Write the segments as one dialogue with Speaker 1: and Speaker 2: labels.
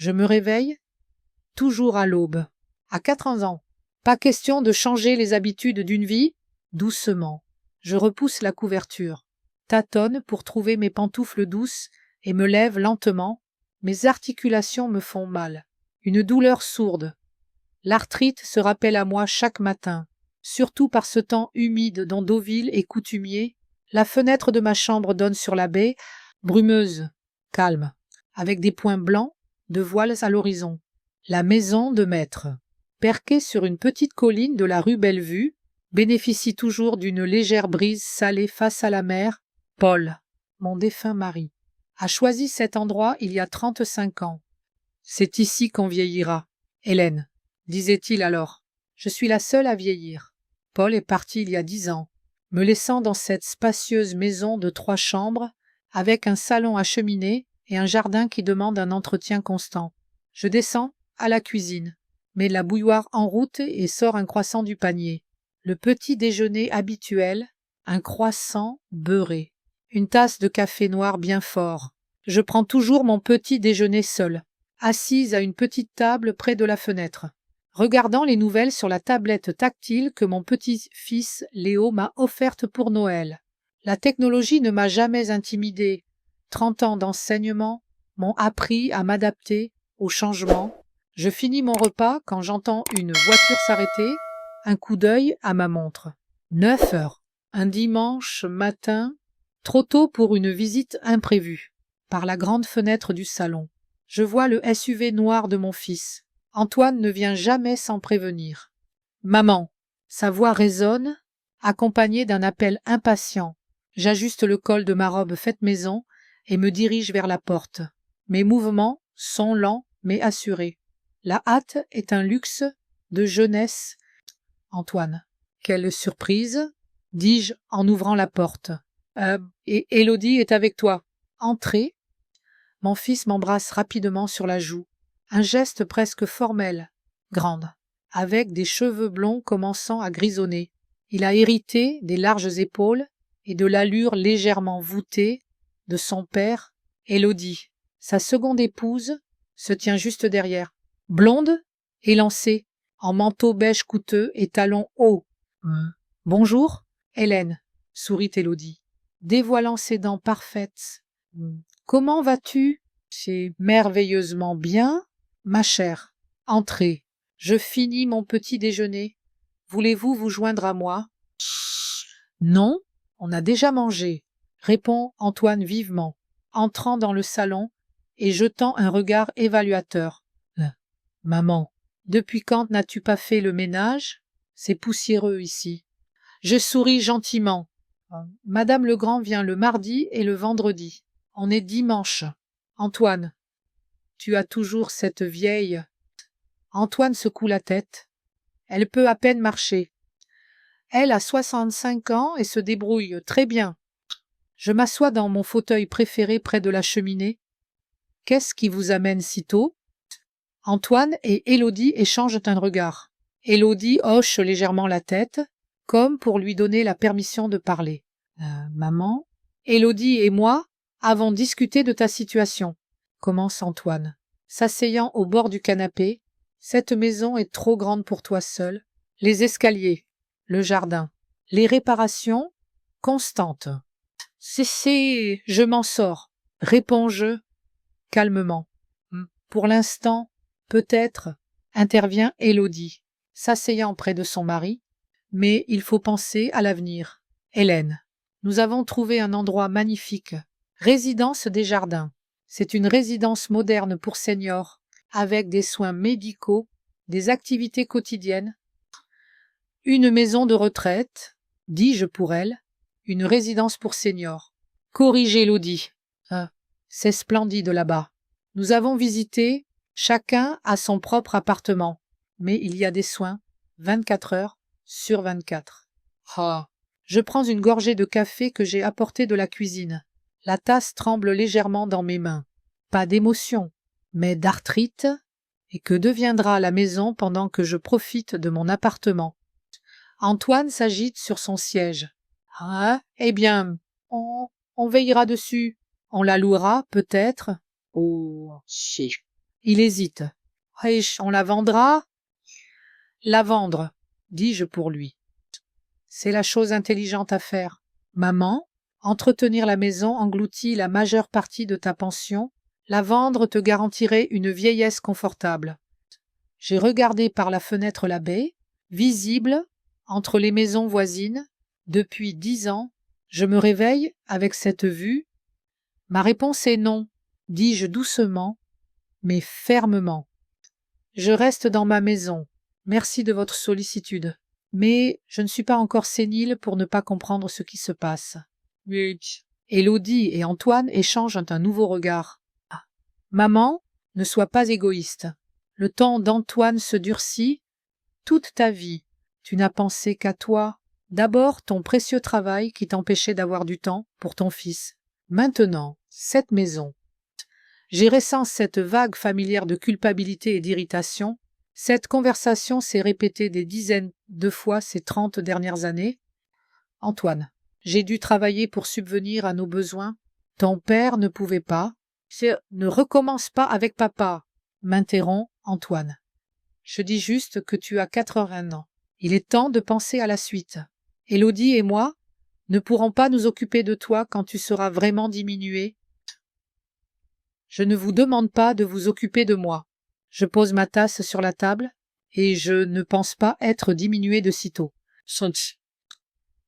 Speaker 1: Je me réveille, toujours à l'aube. À 4 ans, pas question de changer les habitudes d'une vie, doucement. Je repousse la couverture, tâtonne pour trouver mes pantoufles douces et me lève lentement. Mes articulations me font mal. Une douleur sourde. L'arthrite se rappelle à moi chaque matin, surtout par ce temps humide dont Deauville est coutumier. La fenêtre de ma chambre donne sur la baie, brumeuse, calme, avec des points blancs de voiles à l'horizon. La maison de maître, perquée sur une petite colline de la rue Bellevue, bénéficie toujours d'une légère brise salée face à la mer. Paul, mon défunt mari, a choisi cet endroit il y a 35 ans. C'est ici qu'on vieillira. Hélène, disait-il alors, je suis la seule à vieillir. Paul est parti il y a 10 ans, me laissant dans cette spacieuse maison de 3 chambres, avec un salon à cheminée et un jardin qui demande un entretien constant. Je descends à la cuisine, mets la bouilloire en route et sors un croissant du panier. Le petit déjeuner habituel, un croissant beurré, une tasse de café noir bien fort. Je prends toujours mon petit déjeuner seul, assise à une petite table près de la fenêtre, regardant les nouvelles sur la tablette tactile que mon petit-fils Léo m'a offerte pour Noël. La technologie ne m'a jamais intimidée. 30 ans d'enseignement m'ont appris à m'adapter au changement. Je finis mon repas quand j'entends une voiture s'arrêter, un coup d'œil à ma montre. 9 heures. Un dimanche matin, trop tôt pour une visite imprévue. Par la grande fenêtre du salon, je vois le SUV noir de mon fils. Antoine ne vient jamais sans prévenir. Maman, sa voix résonne, accompagnée d'un appel impatient. J'ajuste le col de ma robe faite maison et me dirige vers la porte. Mes mouvements sont lents mais assurés. La hâte est un luxe de jeunesse. Antoine, quelle surprise, dis-je en ouvrant la porte. Et Élodie est avec toi. Entrez. Mon fils m'embrasse rapidement sur la joue. Un geste presque formel, grande, avec des cheveux blonds commençant à grisonner. Il a hérité des larges épaules et de l'allure légèrement voûtée de son père. Élodie, sa seconde épouse, se tient juste derrière. Blonde, élancée, en manteau beige coûteux et talons hauts. Bonjour, Hélène, sourit Élodie, dévoilant ses dents parfaites. Comment vas-tu? C'est merveilleusement bien, ma chère. Entrez, je finis mon petit déjeuner. Voulez-vous vous joindre à moi? Non, on a déjà mangé, répond Antoine vivement, entrant dans le salon et jetant un regard évaluateur. Maman, depuis quand n'as-tu pas fait le ménage? C'est poussiéreux ici. Je souris gentiment. Madame Legrand vient le mardi et le vendredi. On est dimanche. Antoine, tu as toujours cette vieille... Antoine secoue la tête. Elle peut à peine marcher. Elle a 65 ans et se débrouille très bien. Je m'assois dans mon fauteuil préféré près de la cheminée. Qu'est-ce qui vous amène si tôt? Antoine et Élodie échangent un regard. Élodie hoche légèrement la tête, comme pour lui donner la permission de parler. Maman, Élodie et moi avons discuté de ta situation, commence Antoine, s'asseyant au bord du canapé. Cette maison est trop grande pour toi seul. Les escaliers, le jardin, les réparations constantes. Je m'en sors, réponds-je calmement. Pour l'instant, peut-être, intervient Élodie, s'asseyant près de son mari, mais il faut penser à l'avenir. Hélène, nous avons trouvé un endroit magnifique, résidence des jardins. C'est une résidence moderne pour seniors, avec des soins médicaux, des activités quotidiennes. Une maison de retraite, dis-je pour elle, une résidence pour seniors. Corrige Élodie. C'est splendide là-bas. Nous avons visité, chacun a son propre appartement, mais il y a des soins 24 heures sur 24. Je prends une gorgée de café que j'ai apporté de la cuisine. La tasse tremble légèrement dans mes mains. Pas d'émotion, mais d'arthrite. Et que deviendra la maison pendant que je profite de mon appartement? Antoine s'agite sur son siège. Eh bien, on veillera dessus. On la louera, peut-être. Il hésite. Wesh, on la vendra? La vendre, dis-je pour lui. C'est la chose intelligente à faire. Maman, entretenir la maison engloutit la majeure partie de ta pension. La vendre te garantirait une vieillesse confortable. J'ai regardé par la fenêtre la baie, visible entre les maisons voisines. Depuis 10 ans, je me réveille avec cette vue. Ma réponse est non, dis-je doucement, mais fermement. Je reste dans ma maison. Merci de votre sollicitude. Mais je ne suis pas encore sénile pour ne pas comprendre ce qui se passe. Élodie et Antoine échangent un nouveau regard. Maman, ne sois pas égoïste. Le ton d'Antoine se durcit. Toute ta vie, tu n'as pensé qu'à toi. D'abord ton précieux travail qui t'empêchait d'avoir du temps pour ton fils. Maintenant, cette maison. J'ai ressenti cette vague familière de culpabilité et d'irritation. Cette conversation s'est répétée des dizaines de fois ces 30 dernières années. Antoine, j'ai dû travailler pour subvenir à nos besoins. Ton père ne pouvait pas. Ne recommence pas avec papa, m'interrompt Antoine. Je dis juste que tu as 81 ans. Il est temps de penser à la suite. Élodie et moi ne pourrons pas nous occuper de toi quand tu seras vraiment diminué. Je ne vous demande pas de vous occuper de moi. Je pose ma tasse sur la table et je ne pense pas être diminué de sitôt.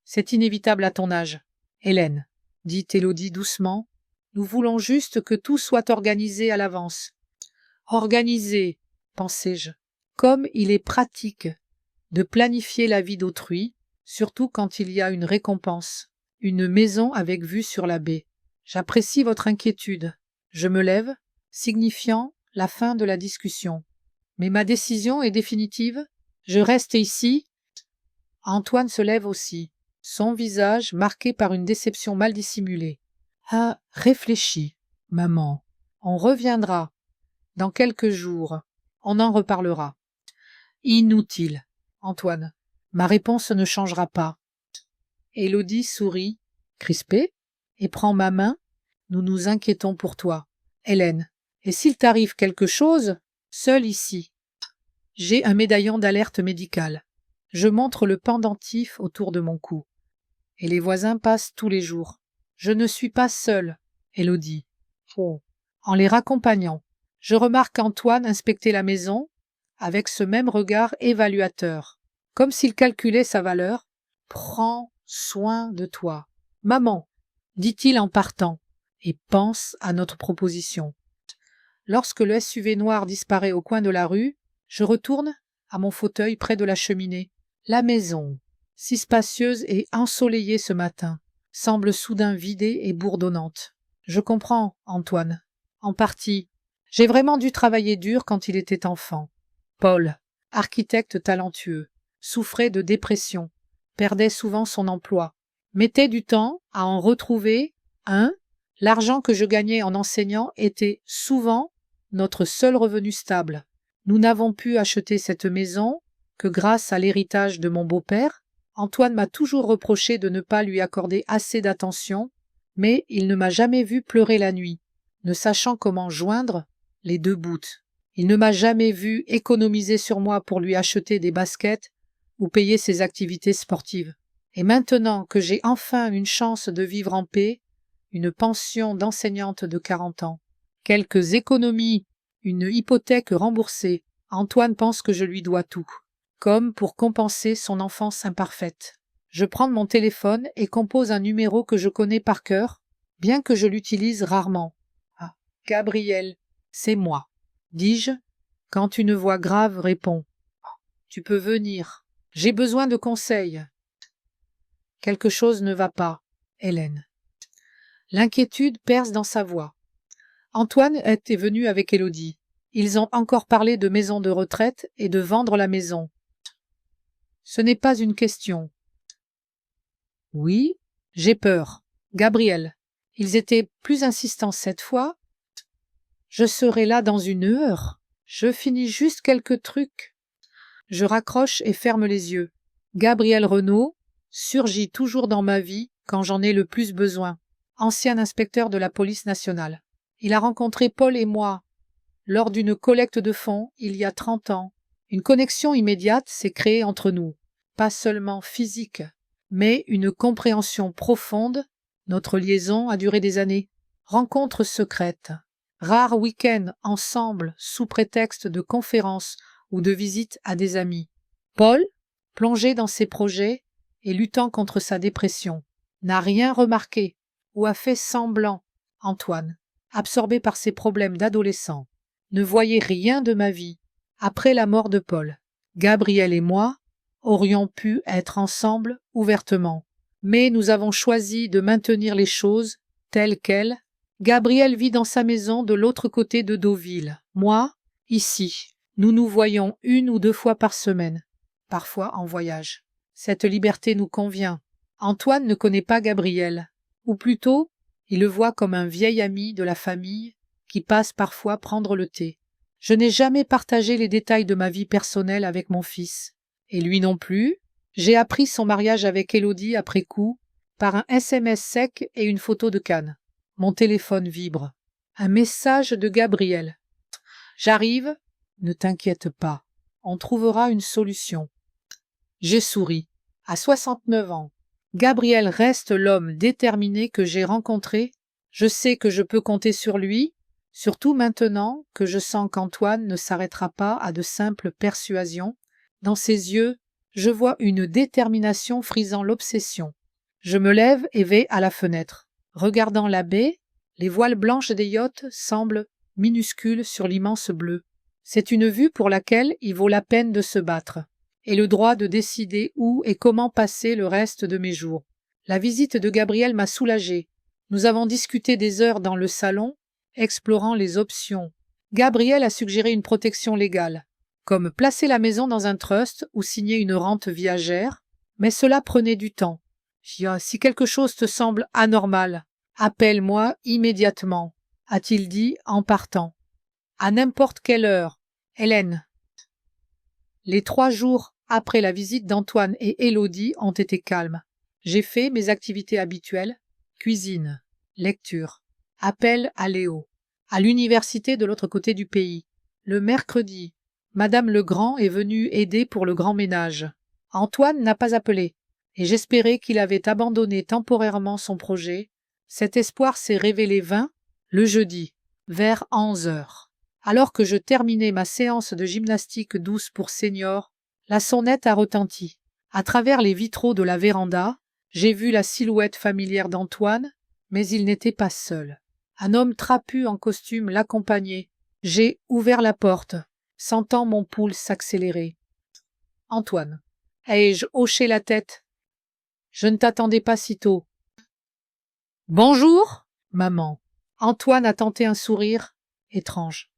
Speaker 1: C'est inévitable à ton âge. Hélène, dit Élodie doucement, nous voulons juste que tout soit organisé à l'avance. Organisé, pensai-je, comme il est pratique de planifier la vie d'autrui, surtout quand il y a une récompense, une maison avec vue sur la baie. J'apprécie votre inquiétude. Je me lève, signifiant la fin de la discussion. Mais ma décision est définitive. Je reste ici. Antoine se lève aussi, son visage marqué par une déception mal dissimulée. Ah, réfléchis, maman. On reviendra. Dans quelques jours, on en reparlera. Inutile, Antoine. Ma réponse ne changera pas. Élodie sourit, crispée, et prend ma main. Nous nous inquiétons pour toi. Hélène, et s'il t'arrive quelque chose, seul ici. J'ai un médaillon d'alerte médicale. Je montre le pendentif autour de mon cou. Et les voisins passent tous les jours. Je ne suis pas seule, Élodie. Oh. En les raccompagnant, je remarque Antoine inspecter la maison avec ce même regard évaluateur, comme s'il calculait sa valeur. Prends soin de toi. Maman, dit-il en partant, et pense à notre proposition. Lorsque le SUV noir disparaît au coin de la rue, je retourne à mon fauteuil près de la cheminée. La maison, si spacieuse et ensoleillée ce matin, semble soudain vidée et bourdonnante. Je comprends, Antoine. En partie. J'ai vraiment dû travailler dur quand il était enfant. Paul, architecte talentueux, souffrait de dépression, perdait souvent son emploi, mettait du temps à en retrouver un. L'argent que je gagnais en enseignant était souvent notre seul revenu stable. Nous n'avons pu acheter cette maison que grâce à l'héritage de mon beau-père. Antoine m'a toujours reproché de ne pas lui accorder assez d'attention, mais il ne m'a jamais vu pleurer la nuit, ne sachant comment joindre les deux bouts. Il ne m'a jamais vu économiser sur moi pour lui acheter des baskets ou payer ses activités sportives. Et maintenant que j'ai enfin une chance de vivre en paix, une pension d'enseignante de 40 ans, quelques économies, une hypothèque remboursée, Antoine pense que je lui dois tout, comme pour compenser son enfance imparfaite. Je prends mon téléphone et compose un numéro que je connais par cœur, bien que je l'utilise rarement. Ah, Gabriel, c'est moi, dis-je, quand une voix grave répond. Tu peux venir. J'ai besoin de conseils. Quelque chose ne va pas, Hélène. L'inquiétude perce dans sa voix. Antoine était venu avec Élodie. Ils ont encore parlé de maison de retraite et de vendre la maison. Ce n'est pas une question. Oui, j'ai peur. Gabriel, ils étaient plus insistants cette fois. Je serai là dans une heure. Je finis juste quelques trucs. Je raccroche et ferme les yeux. Gabriel Renaud surgit toujours dans ma vie quand j'en ai le plus besoin. Ancien inspecteur de la police nationale. Il a rencontré Paul et moi lors d'une collecte de fonds il y a 30 ans. Une connexion immédiate s'est créée entre nous, pas seulement physique, mais une compréhension profonde. Notre liaison a duré des années. Rencontres secrètes, rares week-ends ensemble sous prétexte de conférences ou de visites à des amis. Paul, plongé dans ses projets et luttant contre sa dépression, n'a rien remarqué ou a fait semblant. Antoine, absorbé par ses problèmes d'adolescent, ne voyait rien de ma vie. Après la mort de Paul, Gabriel et moi aurions pu être ensemble ouvertement, mais nous avons choisi de maintenir les choses telles quelles. Gabriel vit dans sa maison de l'autre côté de Deauville. Moi, ici. Nous nous voyons 1 ou 2 fois par semaine, parfois en voyage. Cette liberté nous convient. Antoine ne connaît pas Gabriel, ou plutôt, il le voit comme un vieil ami de la famille qui passe parfois prendre le thé. Je n'ai jamais partagé les détails de ma vie personnelle avec mon fils, et lui non plus. J'ai appris son mariage avec Élodie après coup, par un SMS sec et une photo de Cannes. Mon téléphone vibre. Un message de Gabriel. J'arrive, ne t'inquiète pas, on trouvera une solution. J'ai souri. À 69 ans, Gabriel reste l'homme déterminé que j'ai rencontré. Je sais que je peux compter sur lui, surtout maintenant que je sens qu'Antoine ne s'arrêtera pas à de simples persuasions. Dans ses yeux, je vois une détermination frisant l'obsession. Je me lève et vais à la fenêtre. Regardant la baie, les voiles blanches des yachts semblent minuscules sur l'immense bleu. C'est une vue pour laquelle il vaut la peine de se battre, et le droit de décider où et comment passer le reste de mes jours. La visite de Gabriel m'a soulagé. Nous avons discuté des heures dans le salon, explorant les options. Gabriel a suggéré une protection légale, comme placer la maison dans un trust ou signer une rente viagère, mais cela prenait du temps. Si quelque chose te semble anormal, appelle-moi immédiatement, a-t-il dit en partant. À n'importe quelle heure. Hélène. Les 3 jours après la visite d'Antoine et Élodie ont été calmes. J'ai fait mes activités habituelles, cuisine, lecture, appel à Léo, à l'université de l'autre côté du pays. Le mercredi, Madame Legrand est venue aider pour le grand ménage. Antoine n'a pas appelé, et j'espérais qu'il avait abandonné temporairement son projet. Cet espoir s'est révélé vain le jeudi, vers 11 heures. Alors que je terminais ma séance de gymnastique douce pour seniors, la sonnette a retenti. À travers les vitraux de la véranda, j'ai vu la silhouette familière d'Antoine, mais il n'était pas seul. Un homme trapu en costume l'accompagnait. J'ai ouvert la porte, sentant mon pouls s'accélérer. Antoine. Ai-je hoché la tête? Je ne t'attendais pas si tôt. Bonjour, maman. Antoine a tenté un sourire étrange.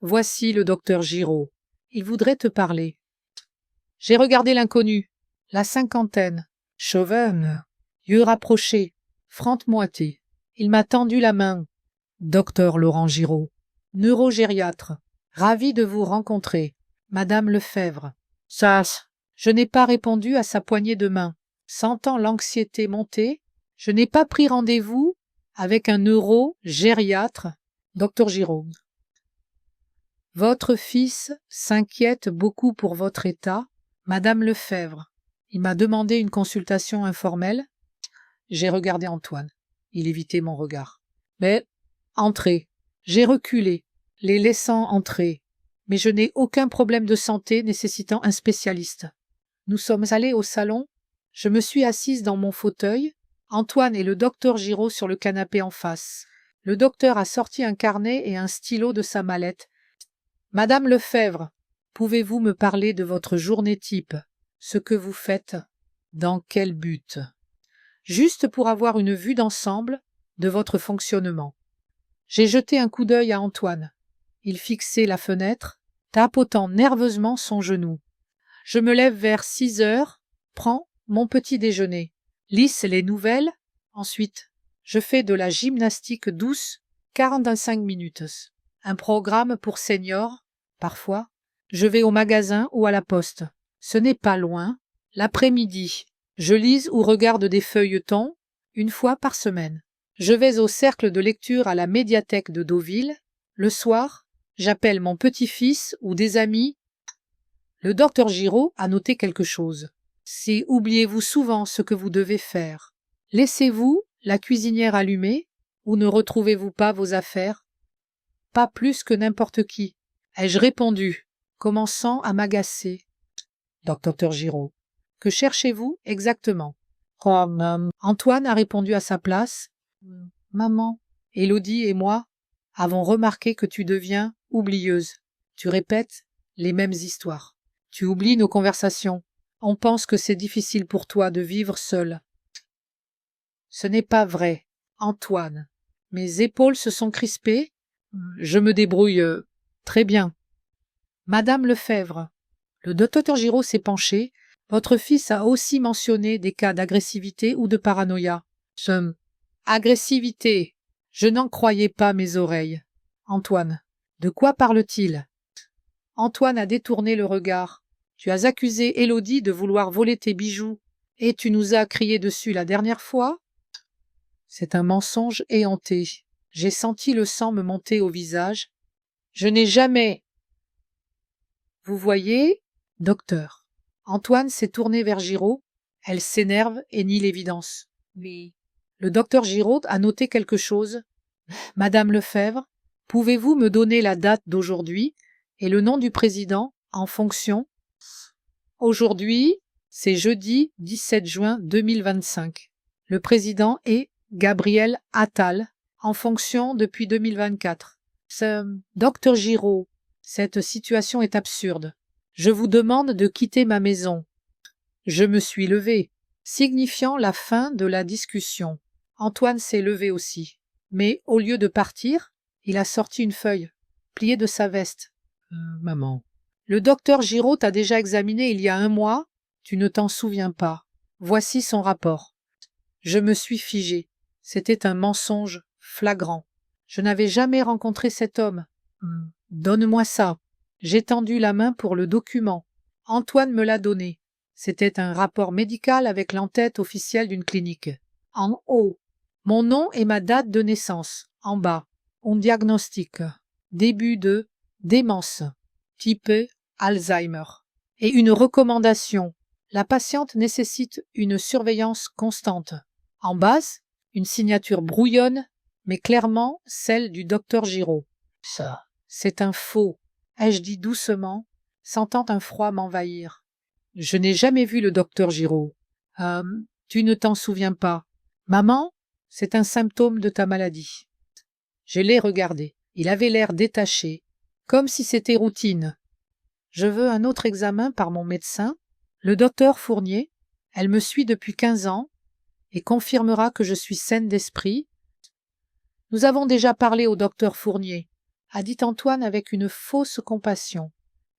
Speaker 1: Voici le docteur Giraud. Il voudrait te parler. J'ai regardé l'inconnu, la cinquantaine, chauve, yeux rapprochés, frente-moitié. Il m'a tendu la main. Docteur Laurent Giraud, neurogériatre, ravi de vous rencontrer. Madame Lefebvre. Ça, je n'ai pas répondu à sa poignée de main. Sentant l'anxiété monter, je n'ai pas pris rendez-vous avec un neurogériatre. Docteur Giraud. Votre fils s'inquiète beaucoup pour votre état, Madame Lefebvre. Il m'a demandé une consultation informelle. J'ai regardé Antoine. Il évitait mon regard. Mais, entrez. J'ai reculé, les laissant entrer. Mais je n'ai aucun problème de santé nécessitant un spécialiste. Nous sommes allés au salon. Je me suis assise dans mon fauteuil. Antoine et le docteur Giraud sur le canapé en face. Le docteur a sorti un carnet et un stylo de sa mallette. Madame Lefebvre, pouvez-vous me parler de votre journée type, ce que vous faites, dans quel but? Juste pour avoir une vue d'ensemble de votre fonctionnement. J'ai jeté un coup d'œil à Antoine. Il fixait la fenêtre, tapotant nerveusement son genou. Je me lève vers 6 heures, prends mon petit déjeuner, lisse les nouvelles, ensuite je fais de la gymnastique douce, 45 minutes. Un programme pour seniors. Parfois, je vais au magasin ou à la poste. Ce n'est pas loin. L'après-midi, je lis ou regarde des feuilletons 1 fois par semaine. Je vais au cercle de lecture à la médiathèque de Deauville. Le soir, J'appelle mon petit-fils ou des amis. Le docteur Giraud a noté quelque chose. C'est oubliez-vous souvent ce que vous devez faire. Laissez-vous la cuisinière allumée ou ne retrouvez-vous pas vos affaires? Pas plus que n'importe qui, ai-je répondu, commençant à m'agacer. Docteur Giraud, que cherchez-vous exactement? Antoine a répondu à sa place. Maman, Élodie et moi avons remarqué que tu deviens oublieuse. Tu répètes les mêmes histoires. Tu oublies nos conversations. On pense que c'est difficile pour toi de vivre seule. Ce n'est pas vrai, Antoine. Mes épaules se sont crispées. Je me débrouille très bien. Madame Lefebvre, le docteur Giraud s'est penché. Votre fils a aussi mentionné des cas d'agressivité ou de paranoïa. Agressivité. Je n'en croyais pas mes oreilles. Antoine, de quoi parle-t-il? Antoine a détourné le regard. Tu as accusé Élodie de vouloir voler tes bijoux et tu nous as crié dessus la dernière fois? C'est un mensonge éhonté. J'ai senti le sang me monter au visage. Je n'ai jamais... Vous voyez, docteur. Antoine s'est tourné vers Giraud. Elle s'énerve et nie l'évidence. Mais... Le docteur Giraud a noté quelque chose. Madame Lefebvre, pouvez-vous me donner la date d'aujourd'hui et le nom du président en fonction? Aujourd'hui, c'est jeudi 17 juin 2025. Le président est Gabriel Attal, en fonction depuis 2024. Docteur Giraud, cette situation est absurde. Je vous demande de quitter ma maison. Je me suis levé, signifiant la fin de la discussion. Antoine s'est levé aussi. Mais au lieu de partir, il a sorti une feuille, pliée de sa veste. Maman. Le docteur Giraud t'a déjà examiné il y a 1 mois. Tu ne t'en souviens pas. Voici son rapport. Je me suis figé. C'était un mensonge flagrant. Je n'avais jamais rencontré cet homme. Donne-moi ça. J'ai tendu la main pour le document. Antoine me l'a donné. C'était un rapport médical avec l'entête officielle d'une clinique. En haut, mon nom et ma date de naissance. En bas, un diagnostic. Début de démence, type Alzheimer. Et une recommandation. La patiente nécessite une surveillance constante. En base, une signature brouillonne, mais clairement celle du docteur Giraud. Ça, c'est un faux, ai-je dit doucement, sentant un froid m'envahir. Je n'ai jamais vu le docteur Giraud. Tu ne t'en souviens pas. Maman, c'est un symptôme de ta maladie. Je l'ai regardé. Il avait l'air détaché, comme si c'était routine. Je veux un autre examen par mon médecin, le docteur Fournier. Elle me suit depuis 15 ans et confirmera que je suis saine d'esprit. Nous avons déjà parlé au docteur Fournier, a dit Antoine avec une fausse compassion.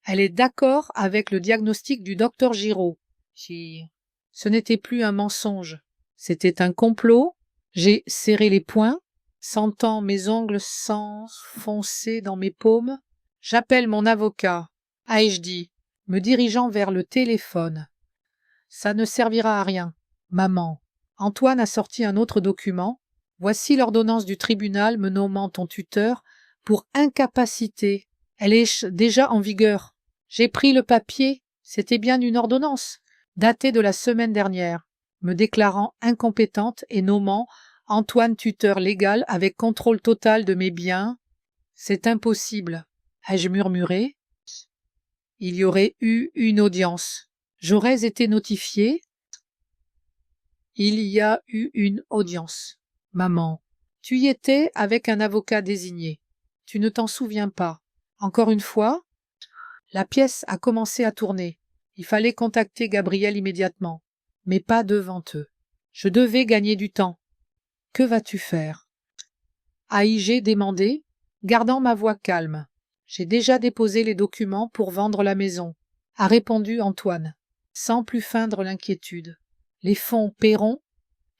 Speaker 1: Elle est d'accord avec le diagnostic du docteur Giraud. Ce n'était plus un mensonge, c'était un complot. J'ai serré les poings, sentant mes ongles s'enfoncer dans mes paumes. J'appelle mon avocat, ai-je dit, me dirigeant vers le téléphone. Ça ne servira à rien, maman. Antoine a sorti un autre document. Voici l'ordonnance du tribunal me nommant ton tuteur pour incapacité. Elle est déjà en vigueur. J'ai pris le papier, c'était bien une ordonnance, datée de la semaine dernière, me déclarant incompétente et nommant Antoine tuteur légal avec contrôle total de mes biens. C'est impossible, ai-je murmuré. Il y aurait eu une audience. J'aurais été notifié. Il y a eu une audience. Maman, tu y étais avec un avocat désigné. Tu ne t'en souviens pas. Encore une fois, la pièce a commencé à tourner. Il fallait contacter Gabriel immédiatement, mais pas devant eux. Je devais gagner du temps. Que vas-tu faire? ai-je demandé, gardant ma voix calme. J'ai déjà déposé les documents pour vendre la maison, a répondu Antoine, sans plus feindre l'inquiétude. Les fonds paieront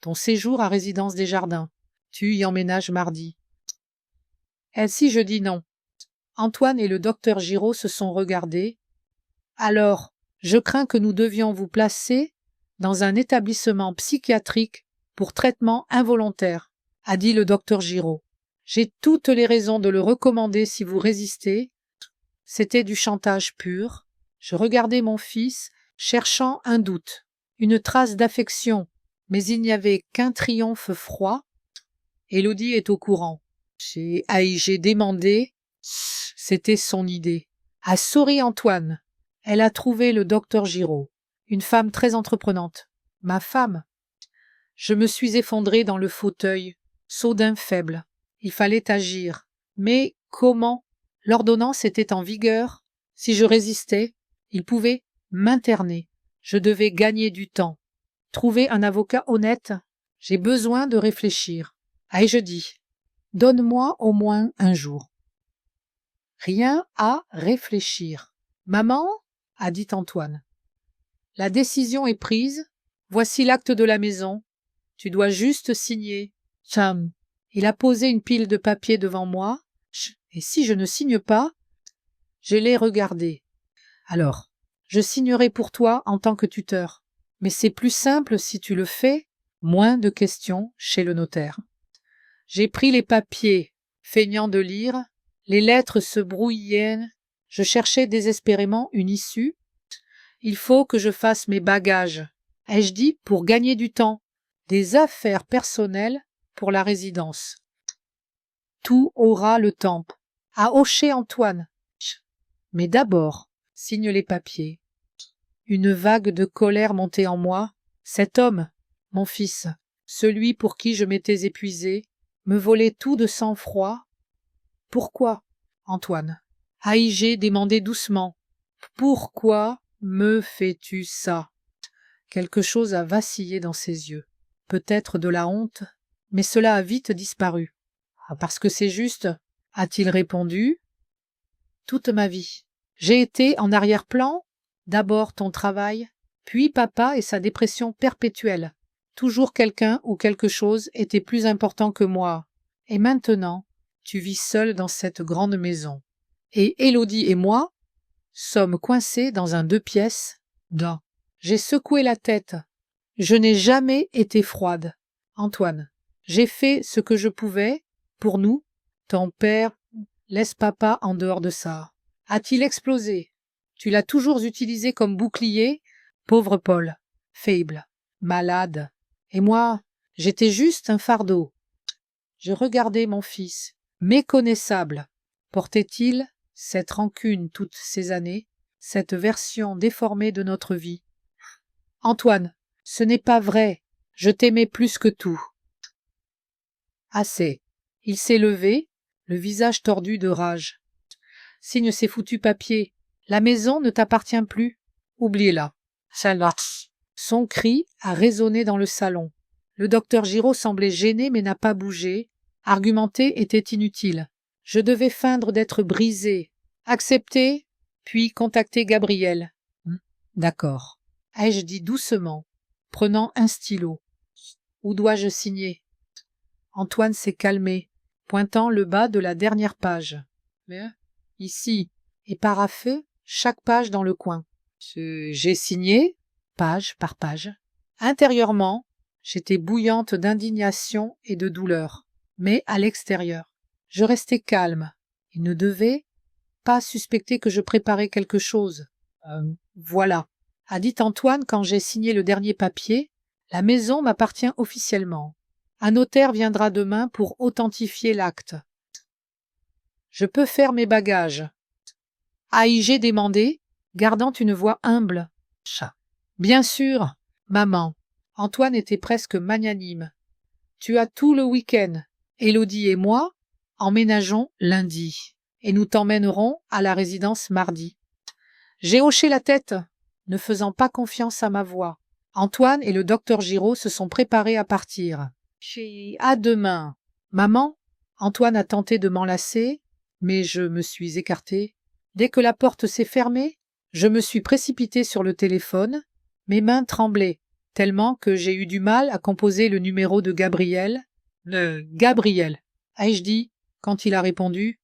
Speaker 1: ton séjour à Résidence des Jardins. Tu y emménages mardi. Et si je dis non? Antoine et le docteur Giraud se sont regardés. Alors, je crains que nous devions vous placer dans un établissement psychiatrique pour traitement involontaire, a dit le docteur Giraud. J'ai toutes les raisons de le recommander si vous résistez. C'était du chantage pur. Je regardais mon fils, cherchant un doute, une trace d'affection, mais il n'y avait qu'un triomphe froid. Élodie est au courant. J'ai demandé. C'était son idée. A Saury Antoine. Elle a trouvé le docteur Giraud, une femme très entreprenante. Ma femme. Je me suis effondré dans le fauteuil, Saudin faible. Il fallait agir. Mais comment? L'ordonnance était en vigueur. Si je résistais, il pouvait m'interner. Je devais gagner du temps. Trouver un avocat honnête. J'ai besoin de réfléchir. Et je dis, donne-moi au moins un jour. Rien à réfléchir. Maman, a dit Antoine. La décision est prise. Voici l'acte de la maison. Tu dois juste signer. Cham. Il a posé une pile de papier devant moi. Et si je ne signe pas? Je l'ai regardé. Alors, je signerai pour toi en tant que tuteur. Mais c'est plus simple si tu le fais. Moins de questions chez le notaire. J'ai pris les papiers, feignant de lire. Les lettres se brouillaient. Je cherchais désespérément une issue. Il faut que je fasse mes bagages. Ai-je dit pour gagner du temps? Des affaires personnelles pour la résidence. Tout aura le temps. A hoché Antoine. Mais d'abord, signe les papiers. Une vague de colère montait en moi. Cet homme, mon fils, celui pour qui je m'étais épuisé, me volait tout de sang-froid. Pourquoi, Antoine? J'ai demandé doucement. Pourquoi me fais-tu ça? Quelque chose a vacillé dans ses yeux. Peut-être de la honte, mais cela a vite disparu. Parce que c'est juste, a-t-il répondu. Toute ma vie. J'ai été en arrière-plan, d'abord ton travail, puis papa et sa dépression perpétuelle. Toujours quelqu'un ou quelque chose était plus important que moi. Et maintenant, tu vis seul dans cette grande maison. Et Élodie et moi sommes coincés dans un 2 pièces. J'ai secoué la tête. Je n'ai jamais été froide. Antoine, j'ai fait ce que je pouvais pour nous. Ton père laisse papa en dehors de ça. A-t-il explosé? Tu l'as toujours utilisé comme bouclier? Pauvre Paul, faible, malade. Et moi, j'étais juste un fardeau. Je regardais mon fils, méconnaissable. Portait-il cette rancune toutes ces années, cette version déformée de notre vie? Antoine, ce n'est pas vrai. Je t'aimais plus que tout. Assez. Il s'est levé, le visage tordu de rage. Signe ces foutus papiers. La maison ne t'appartient plus. Oubliez-la. Son cri a résonné dans le salon. Le docteur Giraud semblait gêné mais n'a pas bougé. Argumenter était inutile. Je devais feindre d'être brisé, accepter, puis contacter Gabriel. D'accord. Ai-je dit doucement, prenant un stylo. Où dois-je signer? Antoine s'est calmé, pointant le bas de la dernière page. Ici, et paraphé chaque page dans le coin. J'ai signé, page par page. Intérieurement, j'étais bouillante d'indignation et de douleur, mais à l'extérieur, je restais calme. Il ne devait pas suspecter que je préparais quelque chose. Voilà, a dit Antoine quand j'ai signé le dernier papier. La maison m'appartient officiellement. Un notaire viendra demain pour authentifier l'acte. Je peux faire mes bagages. J'ai demandé, gardant une voix humble. Bien sûr, maman. Antoine était presque magnanime. Tu as tout le week-end. Élodie et moi emménageons lundi, et nous t'emmènerons à la résidence mardi. J'ai hoché la tête, ne faisant pas confiance à ma voix. Antoine et le docteur Giraud se sont préparés à partir. À demain. Maman, Antoine a tenté de m'enlacer, mais je me suis écartée. Dès que la porte s'est fermée, je me suis précipitée sur le téléphone. Mes mains tremblaient, tellement que j'ai eu du mal à composer le numéro de Gabriel. Gabriel, ai-je dit, quand il a répondu.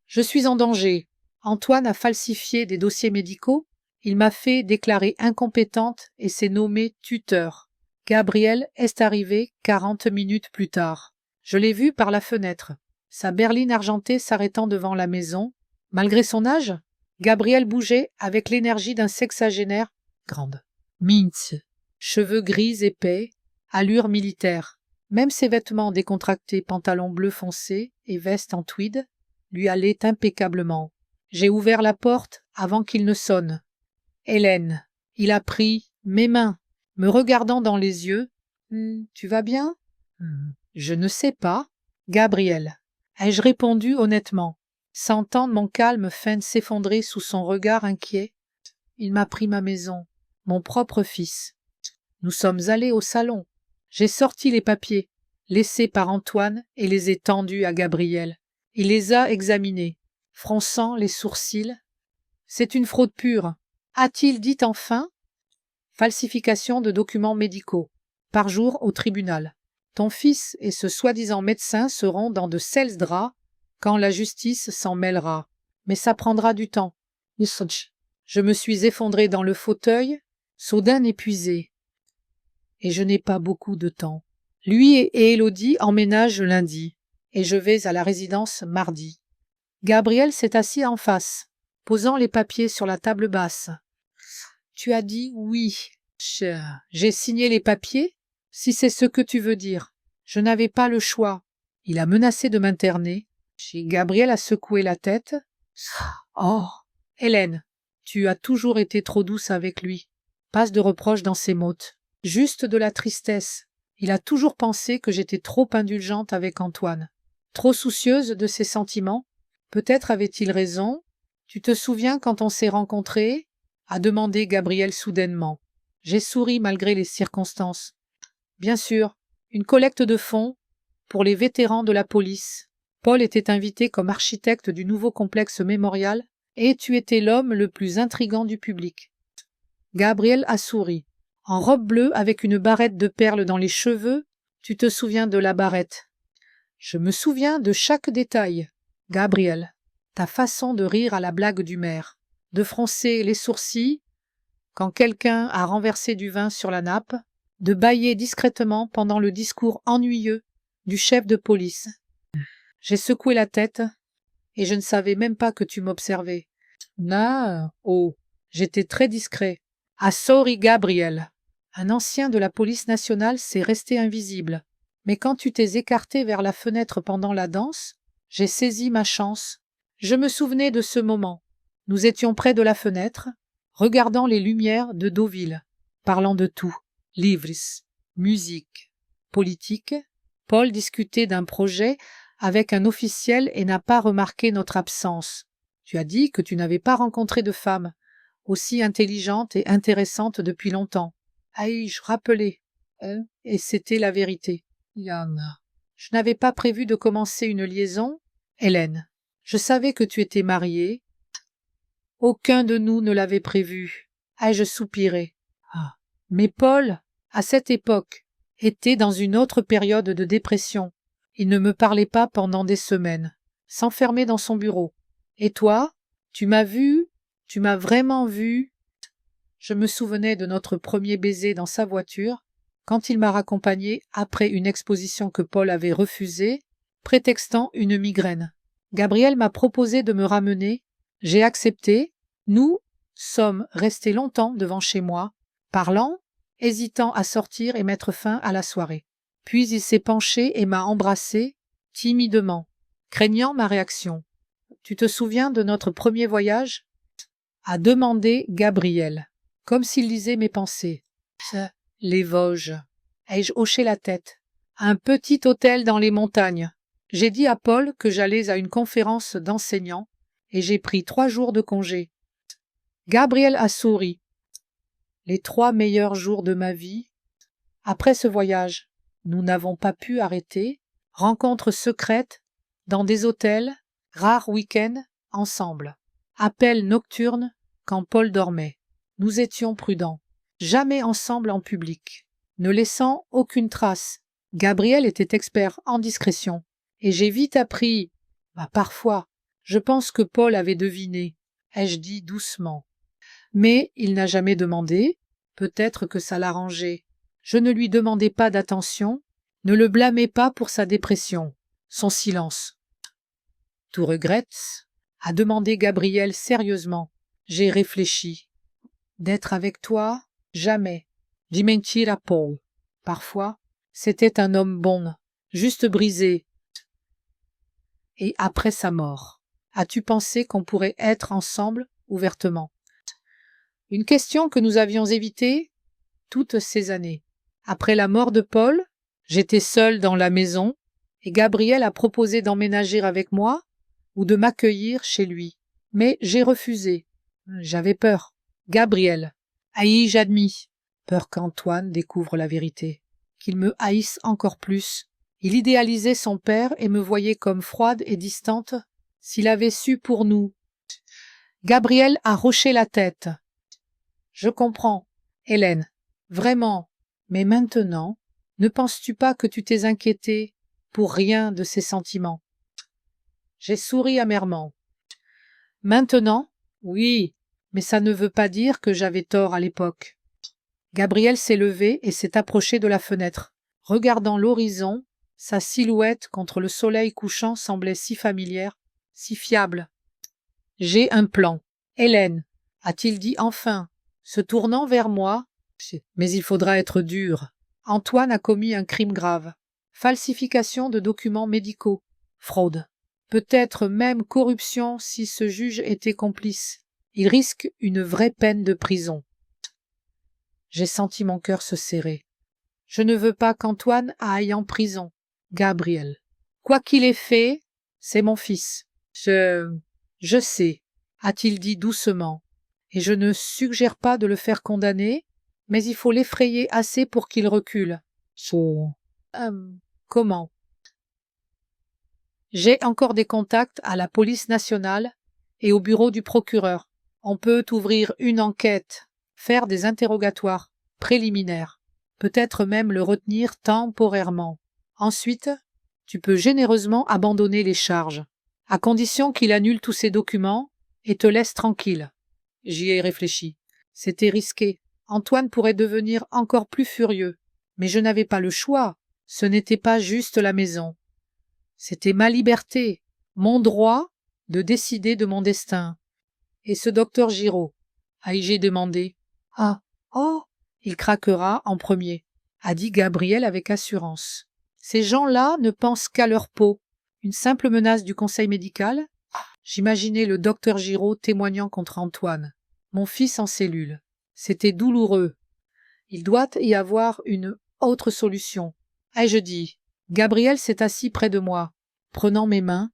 Speaker 1: Je suis en danger. Antoine a falsifié des dossiers médicaux. Il m'a fait déclarer incompétente et s'est nommé tuteur. Gabriel est arrivé 40 minutes plus tard. Je l'ai vu par la fenêtre. sa berline argentée s'arrêtant devant la maison. Malgré son âge, Gabrielle bougeait avec l'énergie d'un sexagénaire grande. Mince, cheveux gris épais, allure militaire. Même ses vêtements décontractés, pantalon bleu foncé et veste en tweed, lui allaient impeccablement. J'ai ouvert la porte avant qu'il ne sonne. Hélène, il a pris mes mains, me regardant dans les yeux. Tu vas bien? Je ne sais pas. Gabrielle, ai-je répondu honnêtement, sentant mon calme feindre s'effondrer sous son regard inquiet. Il m'a pris ma maison, mon propre fils. Nous sommes allés au salon. J'ai sorti les papiers, laissés par Antoine, et les ai tendus à Gabriel. Il les a examinés, fronçant les sourcils. C'est une fraude pure. A-t-il dit enfin? Falsification de documents médicaux, par jour au tribunal. Ton fils et ce soi-disant médecin seront dans de sels draps quand la justice s'en mêlera. Mais ça prendra du temps. Je me suis effondré dans le fauteuil, soudain épuisé. Et je n'ai pas beaucoup de temps. Lui et Élodie emménagent lundi, et je vais à la résidence mardi. Gabriel s'est assis en face, posant les papiers sur la table basse. Tu as dit oui. J'ai signé les papiers, si c'est ce que tu veux dire. Je n'avais pas le choix. Il a menacé de m'interner. Gabriel a secoué la tête. Oh, Hélène, tu as toujours été trop douce avec lui. Pas de reproche dans ses mots. Juste de la tristesse. Il a toujours pensé que j'étais trop indulgente avec Antoine. Trop soucieuse de ses sentiments. Peut-être avait-il raison. Tu te souviens quand on s'est rencontrés? A demandé Gabriel soudainement. J'ai souri malgré les circonstances. Bien sûr, une collecte de fonds pour les vétérans de la police. Paul était invité comme architecte du nouveau complexe mémorial et tu étais l'homme le plus intrigant du public. Gabriel a souri. En robe bleue avec une barrette de perles dans les cheveux, tu te souviens de la barrette. Je me souviens de chaque détail. Gabriel, ta façon de rire à la blague du maire, de froncer les sourcils quand quelqu'un a renversé du vin sur la nappe, de bâiller discrètement pendant le discours ennuyeux du chef de police. J'ai secoué la tête et je ne savais même pas que tu m'observais. J'étais très discret. Ah, sorry, Gabriel. Un ancien de la police nationale s'est resté invisible. Mais quand tu t'es écarté vers la fenêtre pendant la danse, j'ai saisi ma chance. Je me souvenais de ce moment. Nous étions près de la fenêtre, regardant les lumières de Deauville, parlant de tout. Livres, musique, politique. Paul discutait d'un projet avec un officiel et n'a pas remarqué notre absence. Tu as dit que tu n'avais pas rencontré de femme aussi intelligente et intéressante depuis longtemps. Ai-je rappelé, et c'était la vérité. Je n'avais pas prévu de commencer une liaison, Hélène. Je savais que tu étais mariée. Aucun de nous ne l'avait prévu. Ai-je soupiré. Mais Paul, à cette époque, était dans une autre période de dépression. Il ne me parlait pas pendant des semaines, s'enfermait dans son bureau. Et toi, tu m'as vu, tu m'as vraiment vu. Je me souvenais de notre premier baiser dans sa voiture, quand il m'a raccompagnée après une exposition que Paul avait refusée, prétextant une migraine. Gabriel m'a proposé de me ramener. J'ai accepté. Nous sommes restés longtemps devant chez moi, parlant, hésitant à sortir et mettre fin à la soirée. Puis il s'est penché et m'a embrassé, timidement, craignant ma réaction. Tu te souviens de notre premier voyage? A demandé Gabriel, comme s'il lisait mes pensées. Les Vosges. Ai-je hoché la tête? Un petit hôtel dans les montagnes. J'ai dit à Paul que j'allais à une conférence d'enseignants et j'ai pris 3 jours de congé. Gabriel a souri. Les 3 meilleurs jours de ma vie. Après ce voyage, nous n'avons pas pu arrêter. Rencontres secrètes, dans des hôtels, rares week-ends, ensemble. Appels nocturnes, quand Paul dormait. Nous étions prudents. Jamais ensemble en public. Ne laissant aucune trace. Gabriel était expert en discrétion. Et j'ai vite appris. Parfois, je pense que Paul avait deviné. Ai-je dit doucement. Mais il n'a jamais demandé. Peut-être que ça l'arrangeait. Je ne lui demandais pas d'attention. Ne le blâmez pas pour sa dépression. Son silence. Tu regrettes? A demandé Gabriel sérieusement. J'ai réfléchi. D'être avec toi? Jamais. Di mentire à Paul. Parfois, c'était un homme bon, juste brisé. Et après sa mort, as-tu pensé qu'on pourrait être ensemble ouvertement? Une question que nous avions évitée toutes ces années. Après la mort de Paul, j'étais seule dans la maison et Gabriel a proposé d'emménager avec moi ou de m'accueillir chez lui. Mais j'ai refusé. J'avais peur. Gabriel. Ai-je admis? Peur qu'Antoine découvre la vérité. Qu'il me haïsse encore plus. Il idéalisait son père et me voyait comme froide et distante. S'il avait su pour nous. Gabriel a hoché la tête. Je comprends, Hélène. Vraiment. Mais maintenant, ne penses-tu pas que tu t'es inquiétée pour rien de ces sentiments? J'ai souri amèrement. Maintenant? Oui, mais ça ne veut pas dire que j'avais tort à l'époque. Gabriel s'est levé et s'est approché de la fenêtre. Regardant l'horizon, sa silhouette contre le soleil couchant semblait si familière, si fiable. J'ai un plan. Hélène, a-t-il dit enfin, se tournant vers moi. Mais il faudra être dur. Antoine a commis un crime grave. Falsification de documents médicaux. Fraude. Peut-être même corruption si ce juge était complice. Il risque une vraie peine de prison. J'ai senti mon cœur se serrer. Je ne veux pas qu'Antoine aille en prison. Gabriel. Quoi qu'il ait fait, c'est mon fils. Je sais, a-t-il dit doucement, et je ne suggère pas de le faire condamner, mais il faut l'effrayer assez pour qu'il recule. Comment? J'ai encore des contacts à la police nationale et au bureau du procureur. On peut ouvrir une enquête, faire des interrogatoires préliminaires, peut-être même le retenir temporairement. Ensuite, tu peux généreusement abandonner les charges, à condition qu'il annule tous ces documents et te laisse tranquille. J'y ai réfléchi. C'était risqué. Antoine pourrait devenir encore plus furieux. Mais je n'avais pas le choix. Ce n'était pas juste la maison. C'était ma liberté, mon droit de décider de mon destin. Et ce docteur Giraud, ai-je demandé. Ah, oh, il craquera en premier, a dit Gabriel avec assurance. Ces gens-là ne pensent qu'à leur peau. Une simple menace du conseil médical. J'imaginais le docteur Giraud témoignant contre Antoine, mon fils en cellule. C'était douloureux. Il doit y avoir une autre solution. Ai-je dit. Gabriel s'est assis près de moi, prenant mes mains.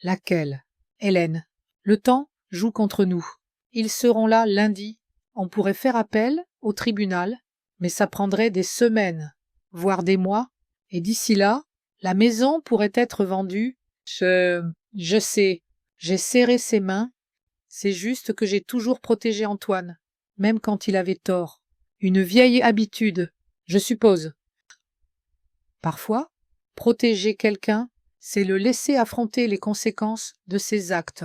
Speaker 1: Laquelle? Hélène. Le temps joue contre nous. Ils seront là lundi. On pourrait faire appel au tribunal, mais ça prendrait des semaines, voire des mois, et d'ici là, la maison pourrait être vendue. Je sais. J'ai serré ses mains. C'est juste que j'ai toujours protégé Antoine, même quand il avait tort. Une vieille habitude, je suppose. Parfois, protéger quelqu'un, c'est le laisser affronter les conséquences de ses actes,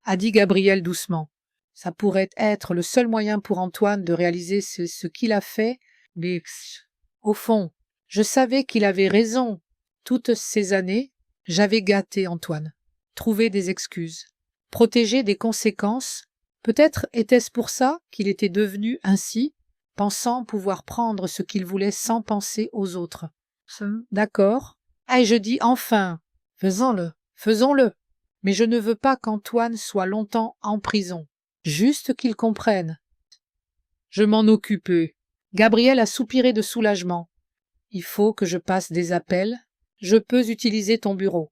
Speaker 1: a dit Gabriel doucement. Ça pourrait être le seul moyen pour Antoine de réaliser ce qu'il a fait, mais au fond, je savais qu'il avait raison. Toutes ces années, j'avais gâté Antoine, trouvé des excuses, protégé des conséquences. Peut-être était-ce pour ça qu'il était devenu ainsi, pensant pouvoir prendre ce qu'il voulait sans penser aux autres. D'accord. Et je dis enfin, faisons-le. Mais je ne veux pas qu'Antoine soit longtemps en prison. Juste qu'il comprenne. Je m'en occupais. Gabriel a soupiré de soulagement. Il faut que je passe des appels. Je peux utiliser ton bureau.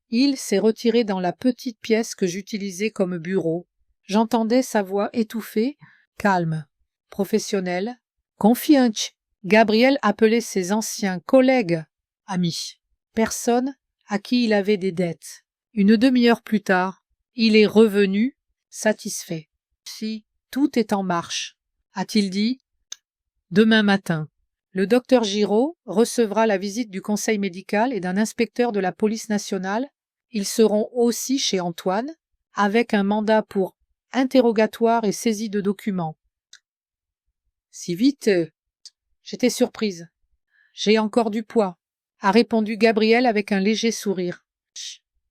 Speaker 1: Il s'est retiré dans la petite pièce que j'utilisais comme bureau. J'entendais sa voix étouffée, calme, professionnelle, confiante. Gabriel appelait ses anciens collègues amis, personnes à qui il avait des dettes. Une demi-heure plus tard, il est revenu, satisfait. Si, tout est en marche, a-t-il dit. Demain matin, le docteur Giraud recevra la visite du conseil médical et d'un inspecteur de la police nationale. Ils seront aussi chez Antoine, avec un mandat pour interrogatoire et saisie de documents. Si vite, j'étais surprise. J'ai encore du poids, a répondu Gabriel avec un léger sourire.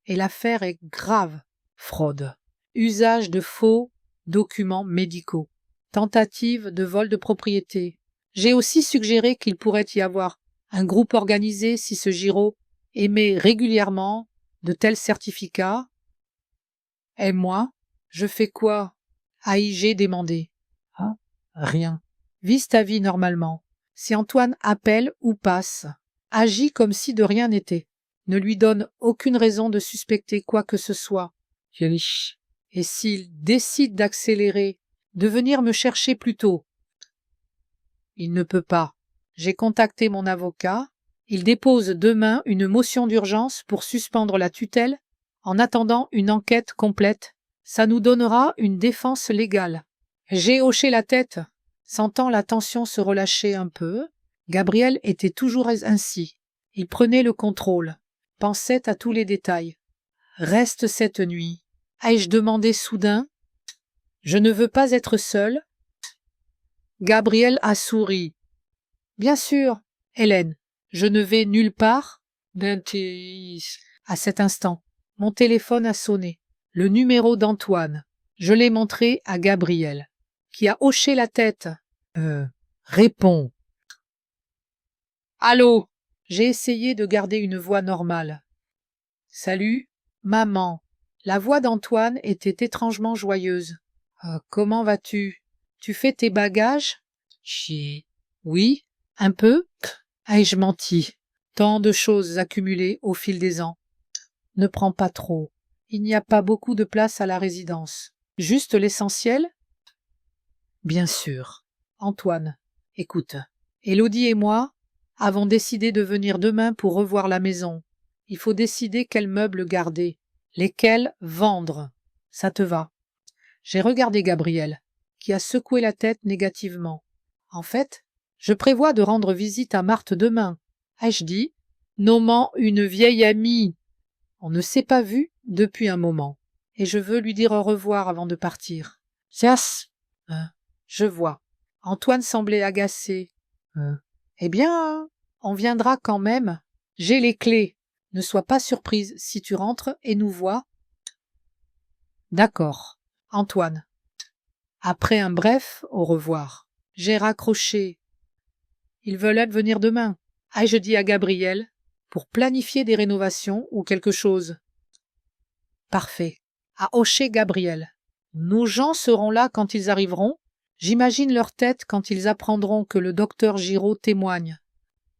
Speaker 1: Et l'affaire est grave. Fraude. Usage de faux documents médicaux. Tentative de vol de propriété. J'ai aussi suggéré qu'il pourrait y avoir un groupe organisé si ce Giraud émet régulièrement de tels certificats. Et moi, je fais quoi? A.I.G. demandé. Ah, rien. Vis ta vie normalement. Si Antoine appelle ou passe, agis comme si de rien n'était. Ne lui donne aucune raison de suspecter quoi que ce soit. Et s'il décide d'accélérer, de venir me chercher plus tôt, il ne peut pas. J'ai contacté mon avocat. Il dépose demain une motion d'urgence pour suspendre la tutelle en attendant une enquête complète. Ça nous donnera une défense légale. J'ai hoché la tête, sentant la tension se relâcher un peu. Gabriel était toujours ainsi. Il prenait le contrôle, pensait à tous les détails. Reste cette nuit. Ai-je demandé soudain? Je ne veux pas être seul. Gabriel a souri. Bien sûr, Hélène, je ne vais nulle part. À cet instant, mon téléphone a sonné. Le numéro d'Antoine. Je l'ai montré à Gabriel, qui a hoché la tête. Réponds. Allô? J'ai essayé de garder une voix normale. Salut, maman. La voix d'Antoine était étrangement joyeuse. Comment vas-tu? Tu fais tes bagages? Oui, un peu. Ai-je menti? Tant de choses accumulées au fil des ans. Ne prends pas trop. Il n'y a pas beaucoup de place à la résidence. Juste l'essentiel? Bien sûr. Antoine, écoute. Élodie et moi avons décidé de venir demain pour revoir la maison. Il faut décider quels meubles garder, lesquels vendre. Ça te va? J'ai regardé Gabriel, qui a secoué la tête négativement. En fait, je prévois de rendre visite à Marthe demain, ai-je dit, nommant une vieille amie. On ne s'est pas vu depuis un moment, et je veux lui dire au revoir avant de partir. Je vois. Antoine semblait agacé. Eh bien, on viendra quand même. J'ai les clés. Ne sois pas surprise si tu rentres et nous vois. D'accord. Antoine. Après un bref au revoir, j'ai raccroché. Ils veulent venir demain. Ai-je dit à Gabriel, pour planifier des rénovations ou quelque chose. Parfait. A hoché Gabriel. Nos gens seront là quand ils arriveront. J'imagine leur tête quand ils apprendront que le docteur Giraud témoigne.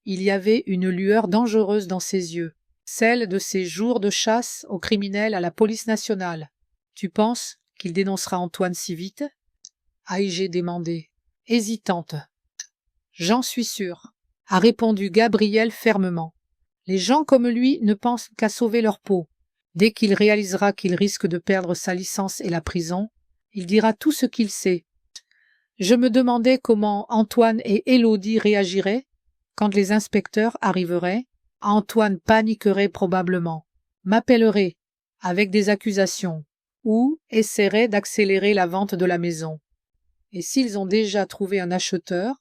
Speaker 1: Il y avait une lueur dangereuse dans ses yeux, celle de ses jours de chasse aux criminels à la police nationale. Tu penses qu'il dénoncera Antoine si vite? Ai-je demandé, hésitante. J'en suis sûre, a répondu Gabriel fermement. Les gens comme lui ne pensent qu'à sauver leur peau. Dès qu'il réalisera qu'il risque de perdre sa licence et la prison, il dira tout ce qu'il sait. Je me demandais comment Antoine et Élodie réagiraient quand les inspecteurs arriveraient. Antoine paniquerait probablement, m'appellerait avec des accusations ou essaierait d'accélérer la vente de la maison. Et s'ils ont déjà trouvé un acheteur,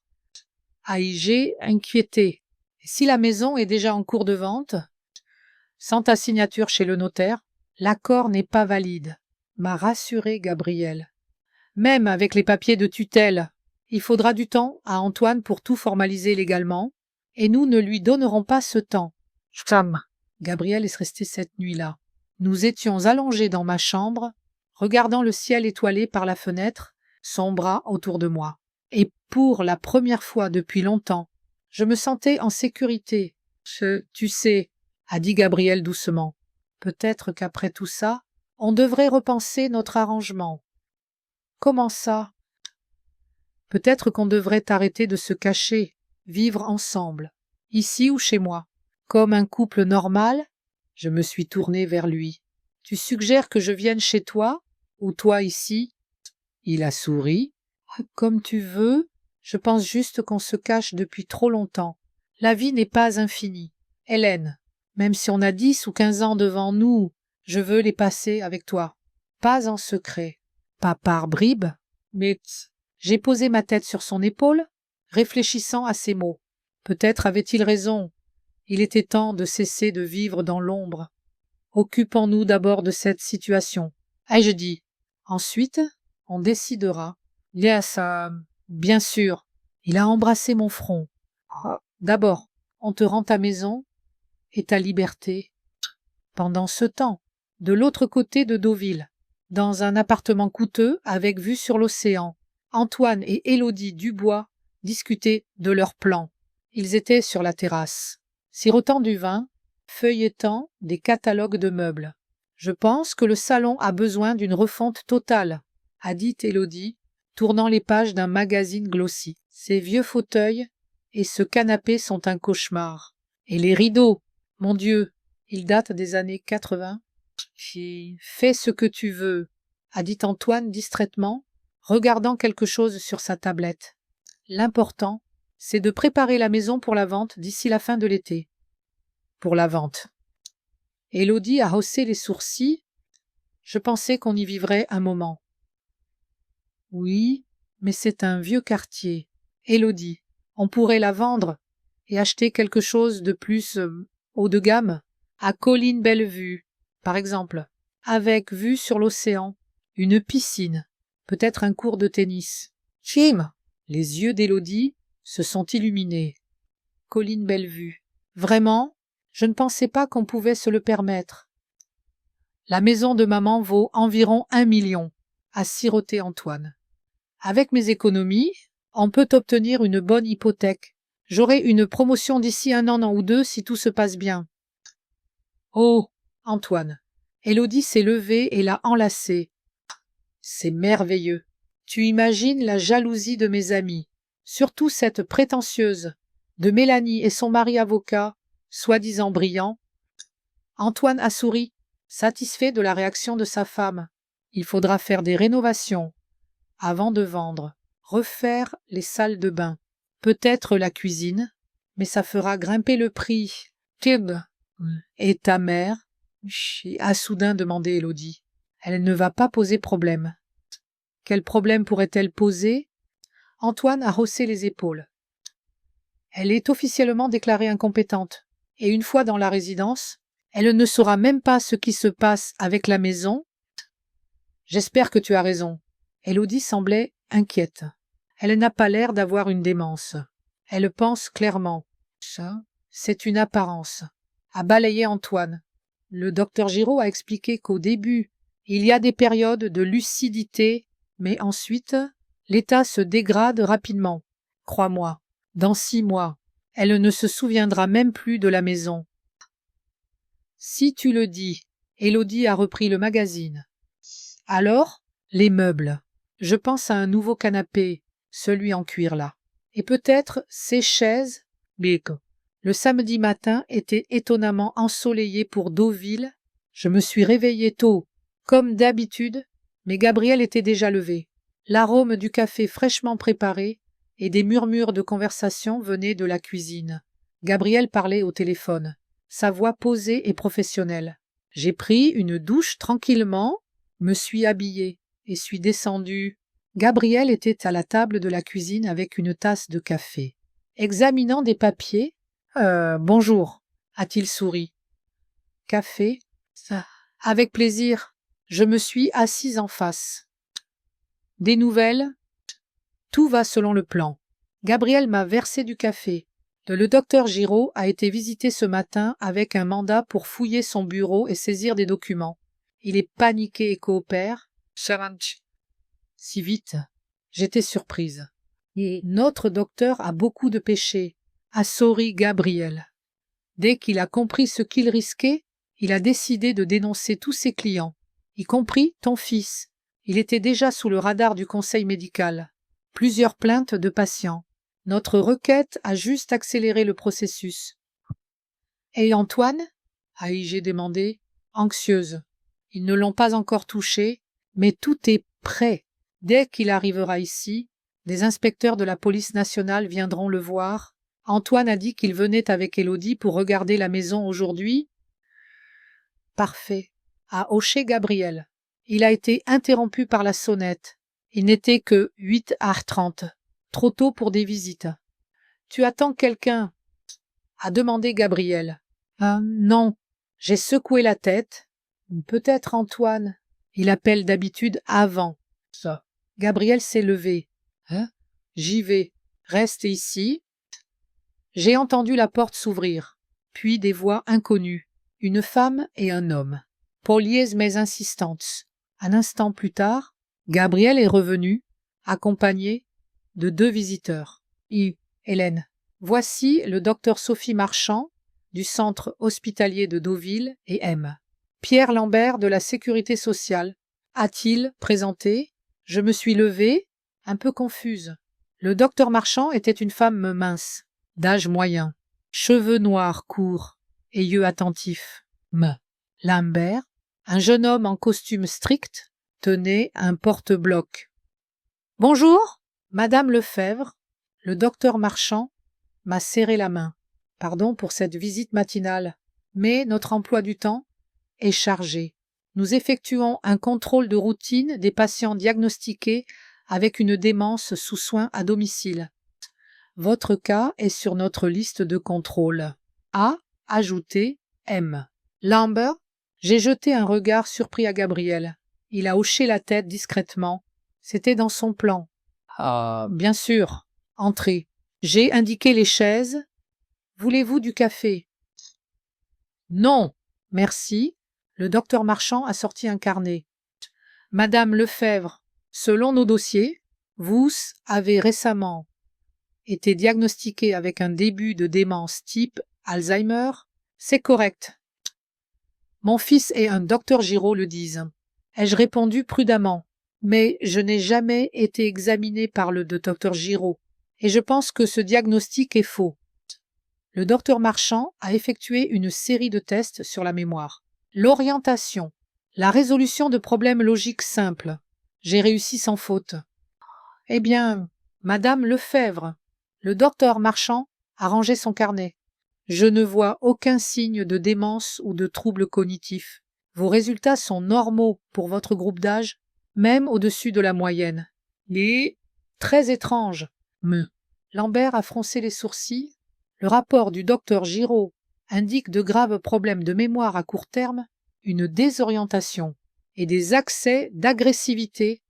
Speaker 1: A.I.G. inquiété. Et si la maison est déjà en cours de vente, sans ta signature chez le notaire, l'accord n'est pas valide, m'a rassuré Gabriel. Même avec les papiers de tutelle, il faudra du temps à Antoine pour tout formaliser légalement, et nous ne lui donnerons pas ce temps. Gabriel est resté cette nuit-là. Nous étions allongés dans ma chambre, regardant le ciel étoilé par la fenêtre, son bras autour de moi. Et pour la première fois depuis longtemps, je me sentais en sécurité. Tu sais, a dit Gabriel doucement, peut-être qu'après tout ça, on devrait repenser notre arrangement. Comment ça? Peut-être qu'on devrait arrêter de se cacher, vivre ensemble, ici ou chez moi, comme un couple normal. Je me suis tournée vers lui. Tu suggères que je vienne chez toi, ou toi ici? Il a souri. Comme tu veux, je pense juste qu'on se cache depuis trop longtemps. La vie n'est pas infinie. Hélène, même si on a 10 ou 15 ans devant nous, je veux les passer avec toi. Pas en secret, pas par bribes, mais j'ai posé ma tête sur son épaule, réfléchissant à ses mots. Peut-être avait-il raison. Il était temps de cesser de vivre dans l'ombre. Occupons-nous d'abord de cette situation. Ai-je dit. Ensuite, on décidera. Yes, bien sûr. Il a embrassé mon front. D'abord, on te rend ta maison et ta liberté. Pendant ce temps, de l'autre côté de Deauville, dans un appartement coûteux avec vue sur l'océan, Antoine et Élodie Dubois discutaient de leurs plans. Ils étaient sur la terrasse, sirotant du vin, feuilletant des catalogues de meubles. Je pense que le salon a besoin d'une refonte totale, a dit Élodie, tournant les pages d'un magazine glossy. Ces vieux fauteuils et ce canapé sont un cauchemar. Et les rideaux, mon Dieu, ils datent des années 80. Fais ce que tu veux, a dit Antoine distraitement, regardant quelque chose sur sa tablette. L'important, c'est de préparer la maison pour la vente d'ici la fin de l'été. Pour la vente. Élodie a haussé les sourcils. Je pensais qu'on y vivrait un moment. Oui, mais c'est un vieux quartier. Élodie, on pourrait la vendre et acheter quelque chose de plus haut de gamme, à Colline Bellevue, par exemple, avec vue sur l'océan, une piscine, peut-être un court de tennis. Chim! Les yeux d'Élodie se sont illuminés. Colline Bellevue. Vraiment, je ne pensais pas qu'on pouvait se le permettre. La maison de maman vaut environ 1 million, a siroté Antoine. Avec mes économies, on peut obtenir une bonne hypothèque. J'aurai une promotion d'ici 1 an ou 2 si tout se passe bien. Oh, Antoine. Élodie s'est levée et l'a enlacé. C'est merveilleux. Tu imagines la jalousie de mes amis, surtout cette prétentieuse, de Mélanie et son mari avocat, soi-disant brillant. Antoine a souri, satisfait de la réaction de sa femme. Il faudra faire des rénovations avant de vendre, refaire les salles de bain, peut-être la cuisine, mais ça fera grimper le prix. Tib. Et ta mère? A soudain demandé Élodie. Elle ne va pas poser problème. Quel problème pourrait-elle poser? Antoine a haussé les épaules. Elle est officiellement déclarée incompétente, et une fois dans la résidence, elle ne saura même pas ce qui se passe avec la maison. J'espère que tu as raison. Élodie semblait inquiète. Elle n'a pas l'air d'avoir une démence. Elle pense clairement. Ça, c'est une apparence. A balayé Antoine. Le docteur Giraud a expliqué qu'au début, il y a des périodes de lucidité, mais ensuite, l'état se dégrade rapidement. Crois-moi, dans 6 mois, elle ne se souviendra même plus de la maison. Si tu le dis, Élodie a repris le magazine. Alors, les meubles. Je pense à un nouveau canapé, celui en cuir là. Et peut-être ces chaises. Le samedi matin était étonnamment ensoleillé pour Deauville. Je me suis réveillée tôt, comme d'habitude, mais Gabriel était déjà levé. L'arôme du café fraîchement préparé et des murmures de conversation venaient de la cuisine. Gabriel parlait au téléphone, sa voix posée et professionnelle. J'ai pris une douche tranquillement, me suis habillée et suis descendue. Gabriel était à la table de la cuisine avec une tasse de café. Examinant des papiers, bonjour, a-t-il souri. Café? Ça. Avec plaisir. Je me suis assise en face. Des nouvelles? Tout va selon le plan. Gabriel m'a versé du café. Le docteur Giraud a été visité ce matin avec un mandat pour fouiller son bureau et saisir des documents. Il est paniqué et coopère. Si vite. J'étais surprise. Et notre docteur a beaucoup de péchés, a souri Gabriel. Dès qu'il a compris ce qu'il risquait, il a décidé de dénoncer tous ses clients, y compris ton fils. Il était déjà sous le radar du conseil médical. Plusieurs plaintes de patients. Notre requête a juste accéléré le processus. Et Antoine? J'ai demandé, anxieuse. Ils ne l'ont pas encore touché, mais tout est prêt. Dès qu'il arrivera ici, des inspecteurs de la police nationale viendront le voir. Antoine a dit qu'il venait avec Élodie pour regarder la maison aujourd'hui. Parfait, a hoché Gabriel. Il a été interrompu par la sonnette. Il n'était que 8h30, trop tôt pour des visites. Tu attends quelqu'un? A demandé Gabriel. Non, J'ai secoué la tête. Peut-être Antoine. Il appelle d'habitude avant. Ça. Gabriel s'est levé. Hein? J'y vais. Reste ici. J'ai entendu la porte s'ouvrir, puis des voix inconnues, une femme et un homme. Polies mais insistantes. Un instant plus tard, Gabriel est revenu, accompagné de 2 visiteurs. Hélène. Voici le docteur Sophie Marchand, du centre hospitalier de Deauville, et M. Pierre Lambert de la Sécurité sociale. A-t-il présenté? Je me suis levée, un peu confuse. Le docteur Marchand était une femme mince, d'âge moyen, cheveux noirs courts et yeux attentifs. M. Lambert, un jeune homme en costume strict, tenait un porte-bloc. « Bonjour, Madame Lefebvre. » Le docteur Marchand m'a serré la main. Pardon pour cette visite matinale, mais notre emploi du temps est chargé. Nous effectuons un contrôle de routine des patients diagnostiqués avec une démence sous soins à domicile. Votre cas est sur notre liste de contrôle. A. Ajouté M. Lambert. J'ai jeté un regard surpris à Gabriel. Il a hoché la tête discrètement. C'était dans son plan. Bien sûr. Entrez. J'ai indiqué les chaises. Voulez-vous du café? Non. Merci. Le docteur Marchand a sorti un carnet. Madame Lefebvre, selon nos dossiers, vous avez récemment été diagnostiquée avec un début de démence type Alzheimer. C'est correct. Mon fils et un docteur Giraud le disent. Ai-je répondu prudemment. Mais je n'ai jamais été examiné par le docteur Giraud, et je pense que ce diagnostic est faux. Le docteur Marchand a effectué une série de tests sur la mémoire. L'orientation, la résolution de problèmes logiques simples. J'ai réussi sans faute. Eh bien, Madame Lefebvre, le docteur Marchand a rangé son carnet. Je ne vois aucun signe de démence ou de trouble cognitif. Vos résultats sont normaux pour votre groupe d'âge, même au-dessus de la moyenne. Et très étrange. Lambert a froncé les sourcils. Le rapport du docteur Giraud indique de graves problèmes de mémoire à court terme, une désorientation et des accès d'agressivité.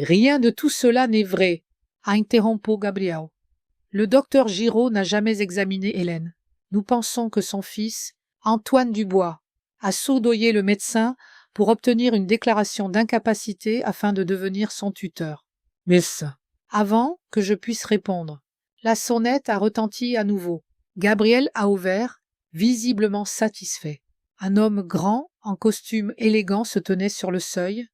Speaker 1: Rien de tout cela n'est vrai, a interrompu Gabriel. Le docteur Giraud n'a jamais examiné Hélène. Nous pensons que son fils, Antoine Dubois, a soudoyé le médecin pour obtenir une déclaration d'incapacité afin de devenir son tuteur. Mais ça. Avant que je puisse répondre, la sonnette a retenti à nouveau. Gabriel a ouvert, visiblement satisfait. Un homme grand, en costume élégant, se tenait sur le seuil.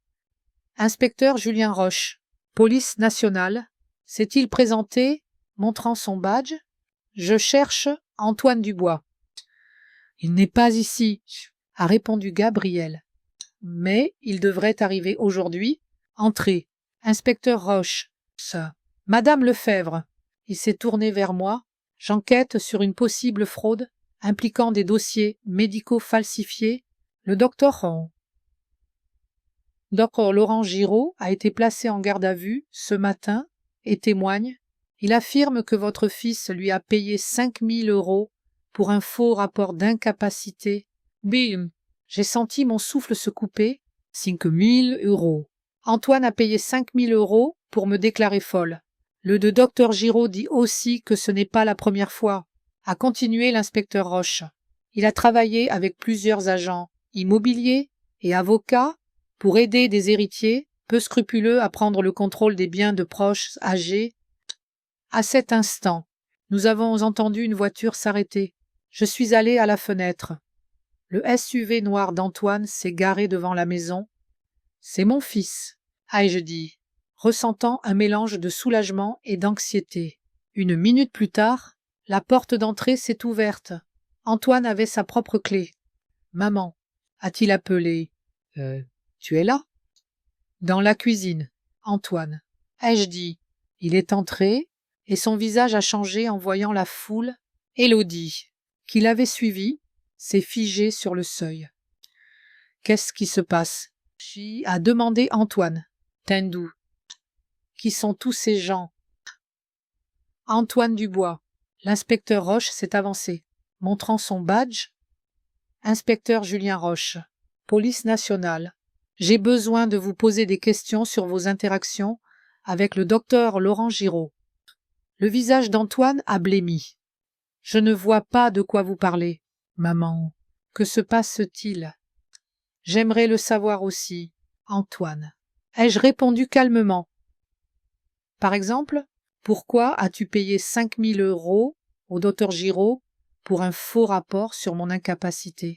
Speaker 1: Inspecteur Julien Roche, police nationale, s'est-il présenté, montrant son badge? Je cherche Antoine Dubois. Il n'est pas ici, a répondu Gabriel. Mais il devrait arriver aujourd'hui. Entrez. Inspecteur Roche. Ça. Madame Lefebvre. Il s'est tourné vers moi. J'enquête sur une possible fraude impliquant des dossiers médicaux falsifiés. Le docteur Laurent Giraud a été placé en garde à vue ce matin et témoigne. Il affirme que votre fils lui a payé 5 000 € pour un faux rapport d'incapacité. Bim! J'ai senti mon souffle se couper. 5 000 €. Antoine a payé 5 000 € pour me déclarer folle. Le docteur Giraud dit aussi que ce n'est pas la première fois, a continué l'inspecteur Roche. Il a travaillé avec plusieurs agents immobiliers et avocats pour aider des héritiers peu scrupuleux à prendre le contrôle des biens de proches âgés. À cet instant, nous avons entendu une voiture s'arrêter. Je suis allé à la fenêtre. Le SUV noir d'Antoine s'est garé devant la maison. C'est mon fils, ai-je dit, ressentant un mélange de soulagement et d'anxiété. Une minute plus tard, la porte d'entrée s'est ouverte. Antoine avait sa propre clé. Maman, a-t-il appelé. Tu es là? Dans la cuisine, Antoine. Ai-je dit. Il est entré, et son visage a changé en voyant la foule. Élodie, qui l'avait suivi, s'est figée sur le seuil. Qu'est-ce qui se passe? A demandé Antoine. Tendou. Qui sont tous ces gens? Antoine Dubois. L'inspecteur Roche s'est avancé, montrant son badge. Inspecteur Julien Roche, Police nationale. J'ai besoin de vous poser des questions sur vos interactions avec le docteur Laurent Giraud. Le visage d'Antoine a blêmi. Je ne vois pas de quoi vous parlez. Maman, que se passe-t-il? J'aimerais le savoir aussi. Antoine. Ai-je répondu calmement? Par exemple, pourquoi as-tu payé 5 000 € au docteur Giraud pour un faux rapport sur mon incapacité?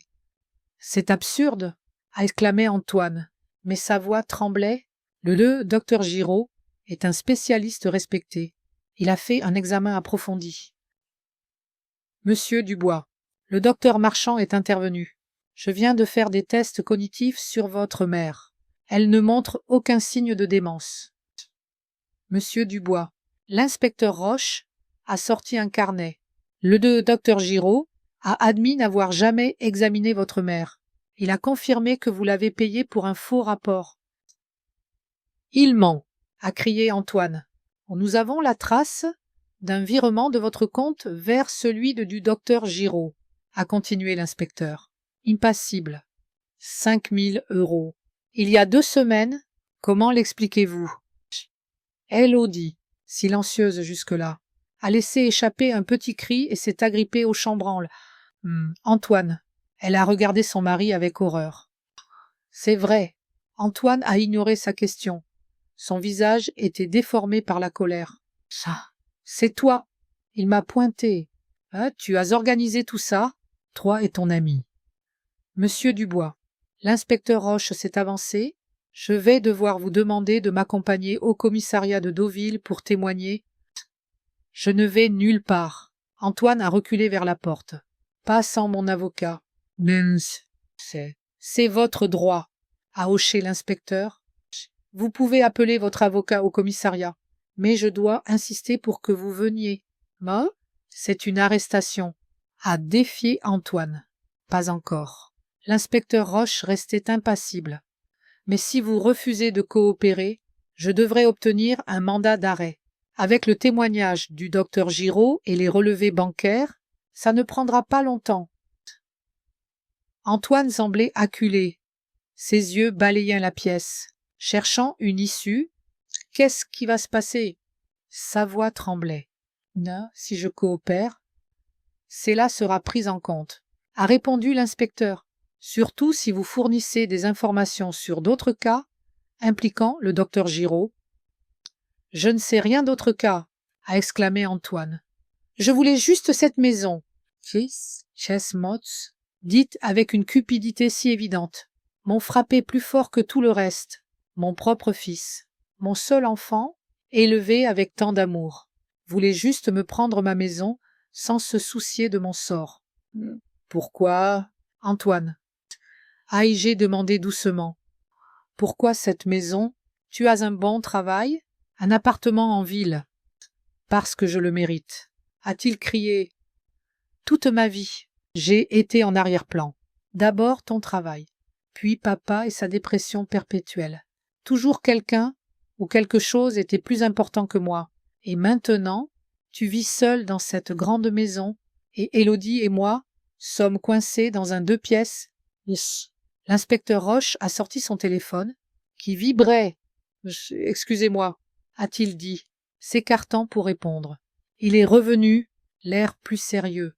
Speaker 1: C'est absurde, a exclamé Antoine, mais sa voix tremblait. Le docteur Giraud est un spécialiste respecté. Il a fait un examen approfondi. Monsieur Dubois, le docteur Marchand est intervenu. Je viens de faire des tests cognitifs sur votre mère. Elle ne montre aucun signe de démence. Monsieur Dubois, l'inspecteur Roche a sorti un carnet. Le docteur Giraud a admis n'avoir jamais examiné votre mère. Il a confirmé que vous l'avez payé pour un faux rapport. Il ment, a crié Antoine. Nous avons la trace d'un virement de votre compte vers celui du docteur Giraud, a continué l'inspecteur. Impassible. 5 000 €. Il y a 2 semaines, comment l'expliquez-vous? Élodie, silencieuse jusque-là, a laissé échapper un petit cri et s'est agrippée au chambranle. Antoine. Elle a regardé son mari avec horreur. C'est vrai. Antoine a ignoré sa question. Son visage était déformé par la colère. Ça, c'est toi. Il m'a pointé. Tu as organisé tout ça, toi et ton ami. Monsieur Dubois, l'inspecteur Roche s'est avancé. Je vais devoir vous demander de m'accompagner au commissariat de Deauville pour témoigner. Je ne vais nulle part. Antoine a reculé vers la porte. Pas sans mon avocat. C'est votre droit, a hoché l'inspecteur. Vous pouvez appeler votre avocat au commissariat, mais je dois insister pour que vous veniez. C'est une arrestation. A défié Antoine. Pas encore. L'inspecteur Roche restait impassible. Mais si vous refusez de coopérer, je devrais obtenir un mandat d'arrêt. Avec le témoignage du docteur Giraud et les relevés bancaires, ça ne prendra pas longtemps. Antoine semblait acculé, ses yeux balayaient la pièce, cherchant une issue. Qu'est-ce qui va se passer? Sa voix tremblait. Si je coopère, cela sera pris en compte, a répondu l'inspecteur, surtout si vous fournissez des informations sur d'autres cas impliquant le docteur Giraud. Je ne sais rien d'autre cas, a exclamé Antoine. Je voulais juste cette maison. Chesmots, dite avec une cupidité si évidente, m'ont frappé plus fort que tout le reste. Mon propre fils, mon seul enfant, élevé avec tant d'amour, voulait juste me prendre ma maison sans se soucier de mon sort. Pourquoi? Antoine. J'ai demandé doucement. Pourquoi cette maison? Tu as un bon travail? Un appartement en ville? Parce que je le mérite. A-t-il crié. Toute ma vie, j'ai été en arrière-plan. D'abord ton travail, puis papa et sa dépression perpétuelle. Toujours quelqu'un ou quelque chose était plus important que moi. Et maintenant, tu vis seul dans cette grande maison, et Élodie et moi sommes coincés dans un 2 pièces. L'inspecteur Roche a sorti son téléphone, qui vibrait. Excusez-moi, a-t-il dit, s'écartant pour répondre. Il est revenu, l'air plus sérieux.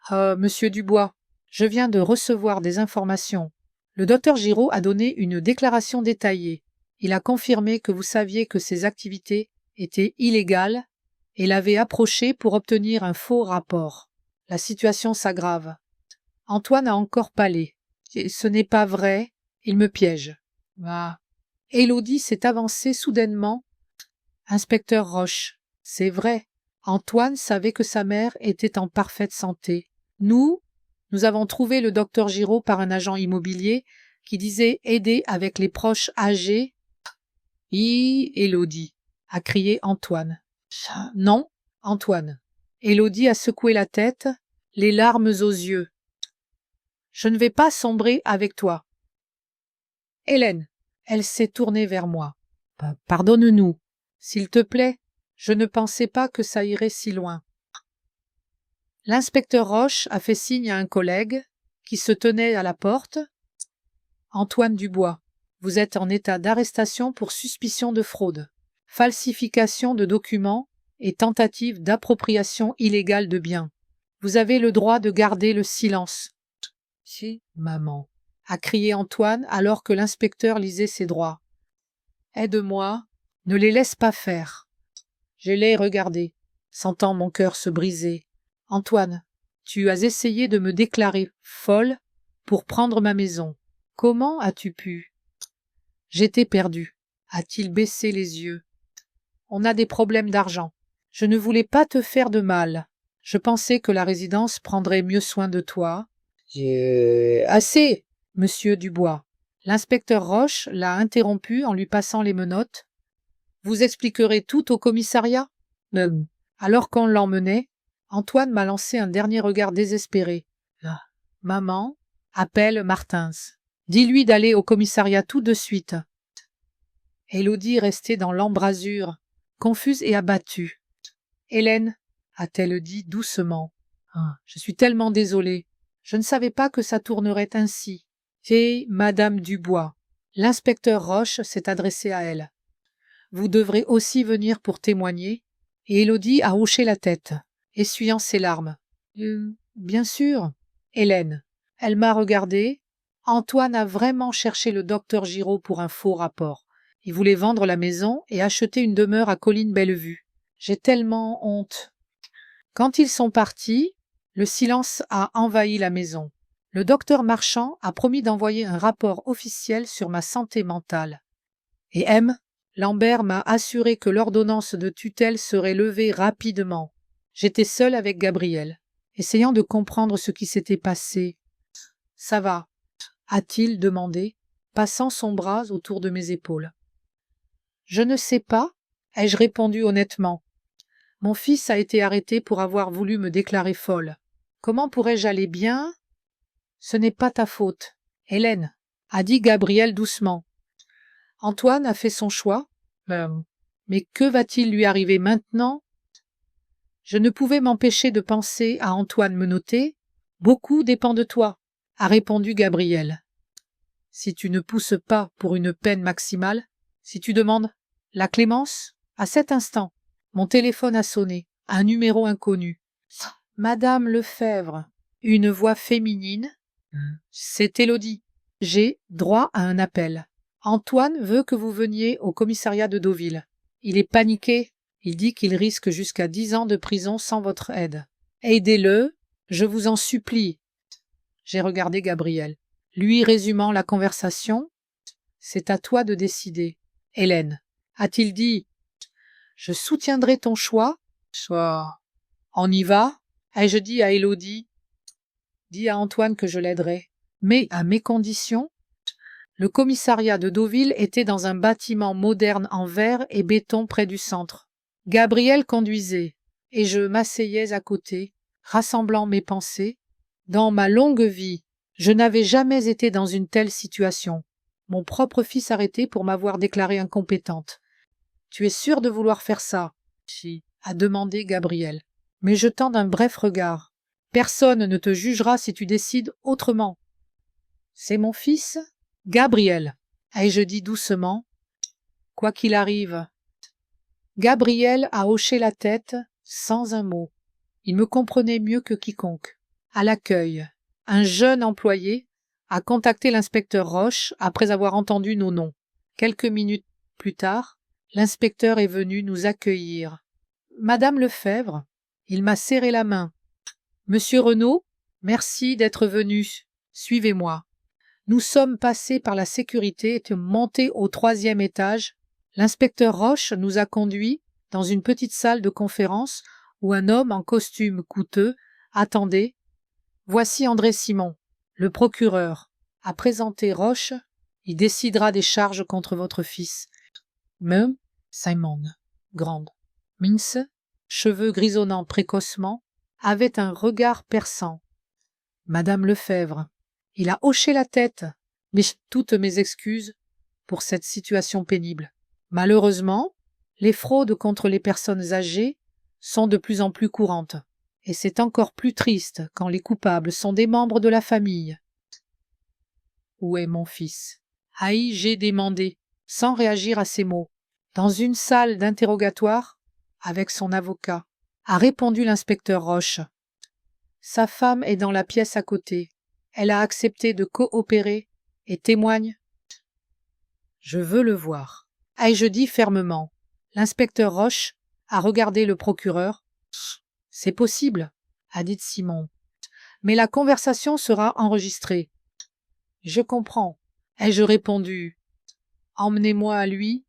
Speaker 1: Monsieur Dubois, je viens de recevoir des informations. Le docteur Giraud a donné une déclaration détaillée. Il a confirmé que vous saviez que ses activités étaient illégales et l'avait approché pour obtenir un faux rapport. La situation s'aggrave. Antoine a encore pâlé. Ce n'est pas vrai, il me piège. Élodie s'est avancée soudainement. Inspecteur Roche, c'est vrai. Antoine savait que sa mère était en parfaite santé. Nous avons trouvé le docteur Giraud par un agent immobilier qui disait aider avec les proches âgés. Élodie, a crié Antoine. Non, Antoine. Élodie a secoué la tête, les larmes aux yeux. Je ne vais pas sombrer avec toi. Hélène, elle s'est tournée vers moi. Pardonne-nous. S'il te plaît, je ne pensais pas que ça irait si loin. L'inspecteur Roche a fait signe à un collègue. qui se tenait à la porte. Antoine Dubois, vous êtes en état d'arrestation pour suspicion de fraude, falsification de documents et tentative d'appropriation illégale de biens. Vous avez le droit de garder le silence. Si, maman, a crié Antoine alors que l'inspecteur lisait ses droits. Aide-moi, ne les laisse pas faire. Je l'ai regardé, sentant mon cœur se briser. Antoine, tu as essayé de me déclarer folle pour prendre ma maison. Comment as-tu pu? J'étais perdu. A-t-il baissé les yeux? On a des problèmes d'argent. Je ne voulais pas te faire de mal. Je pensais que la résidence prendrait mieux soin de toi. Assez, monsieur Dubois. L'inspecteur Roche l'a interrompu en lui passant les menottes. Vous expliquerez tout au commissariat? Alors qu'on l'emmenait, Antoine m'a lancé un dernier regard désespéré. Maman, appelle Martins. Dis-lui d'aller au commissariat tout de suite. Élodie restait dans l'embrasure, confuse et abattue. Hélène, a-t-elle dit doucement. Je suis tellement désolée. Je ne savais pas que ça tournerait ainsi. Et Madame Dubois. L'inspecteur Roche s'est adressé à elle. Vous devrez aussi venir pour témoigner. Et Élodie a hoché la tête, essuyant ses larmes. Bien sûr. Hélène. Elle m'a regardée. Antoine a vraiment cherché le docteur Giraud pour un faux rapport. Il voulait vendre la maison et acheter une demeure à Colline-Bellevue. J'ai tellement honte. Quand ils sont partis, le silence a envahi la maison. Le docteur Marchand a promis d'envoyer un rapport officiel sur ma santé mentale. Et M. Lambert m'a assuré que l'ordonnance de tutelle serait levée rapidement. J'étais seule avec Gabriel, essayant de comprendre ce qui s'était passé. « Ça va ?» a-t-il demandé, passant son bras autour de mes épaules. « Je ne sais pas » ai-je répondu honnêtement. Mon fils a été arrêté pour avoir voulu me déclarer folle. Comment pourrais-je aller bien? Ce n'est pas ta faute, Hélène, a dit Gabriel doucement. Antoine a fait son choix. Mais que va-t-il lui arriver maintenant? Je ne pouvais m'empêcher de penser à Antoine Menotté. Beaucoup dépend de toi, a répondu Gabriel. Si tu ne pousses pas pour une peine maximale, si tu demandes la clémence, à cet instant, mon téléphone a sonné, un numéro inconnu. Madame Lefebvre, une voix féminine. C'est Élodie. J'ai droit à un appel. Antoine veut que vous veniez au commissariat de Deauville. Il est paniqué. Il dit qu'il risque jusqu'à 10 ans de prison sans votre aide. Aidez-le, je vous en supplie. J'ai regardé Gabriel. Lui résumant la conversation. C'est à toi de décider. Hélène, a-t-il dit, je soutiendrai ton choix. On y va? Ai-je dit à Élodie? Dis à Antoine que je l'aiderai. Mais à mes conditions. Le commissariat de Deauville était dans un bâtiment moderne en verre et béton près du centre. Gabriel conduisait, et je m'asseyais à côté, rassemblant mes pensées. Dans ma longue vie, je n'avais jamais été dans une telle situation. Mon propre fils arrêté pour m'avoir déclarée incompétente. Tu es sûr de vouloir faire ça? Si, a demandé Gabriel, mais jetant d'un bref regard. Personne ne te jugera si tu décides autrement. C'est mon fils? Gabriel, ai-je dit doucement. Quoi qu'il arrive. Gabriel a hoché la tête, sans un mot. Il me comprenait mieux que quiconque. À l'accueil, un jeune employé a contacté l'inspecteur Roche après avoir entendu nos noms. Quelques minutes plus tard, l'inspecteur est venu nous accueillir. Madame Lefebvre, il m'a serré la main. Monsieur Renaud, merci d'être venu. Suivez-moi. Nous sommes passés par la sécurité et montés au 3e étage. L'inspecteur Roche nous a conduits dans une petite salle de conférence où un homme en costume coûteux attendait. Voici André Simon, le procureur, a présenté Roche. Il décidera des charges contre votre fils. Même Simon, grande, mince, cheveux grisonnants précocement, avait un regard perçant. Madame Lefebvre, il a hoché la tête, mais toutes mes excuses pour cette situation pénible. Malheureusement, les fraudes contre les personnes âgées sont de plus en plus courantes. Et c'est encore plus triste quand les coupables sont des membres de la famille. Où est mon fils? Ai-je demandé, sans réagir à ces mots. Dans une salle d'interrogatoire, avec son avocat, a répondu l'inspecteur Roche. Sa femme est dans la pièce à côté. Elle a accepté de coopérer et témoigne. Je veux le voir. Ai-je dit fermement. L'inspecteur Roche a regardé le procureur. C'est possible, a dit Simon. Mais la conversation sera enregistrée. Je comprends. Ai-je répondu. Emmenez-moi à lui.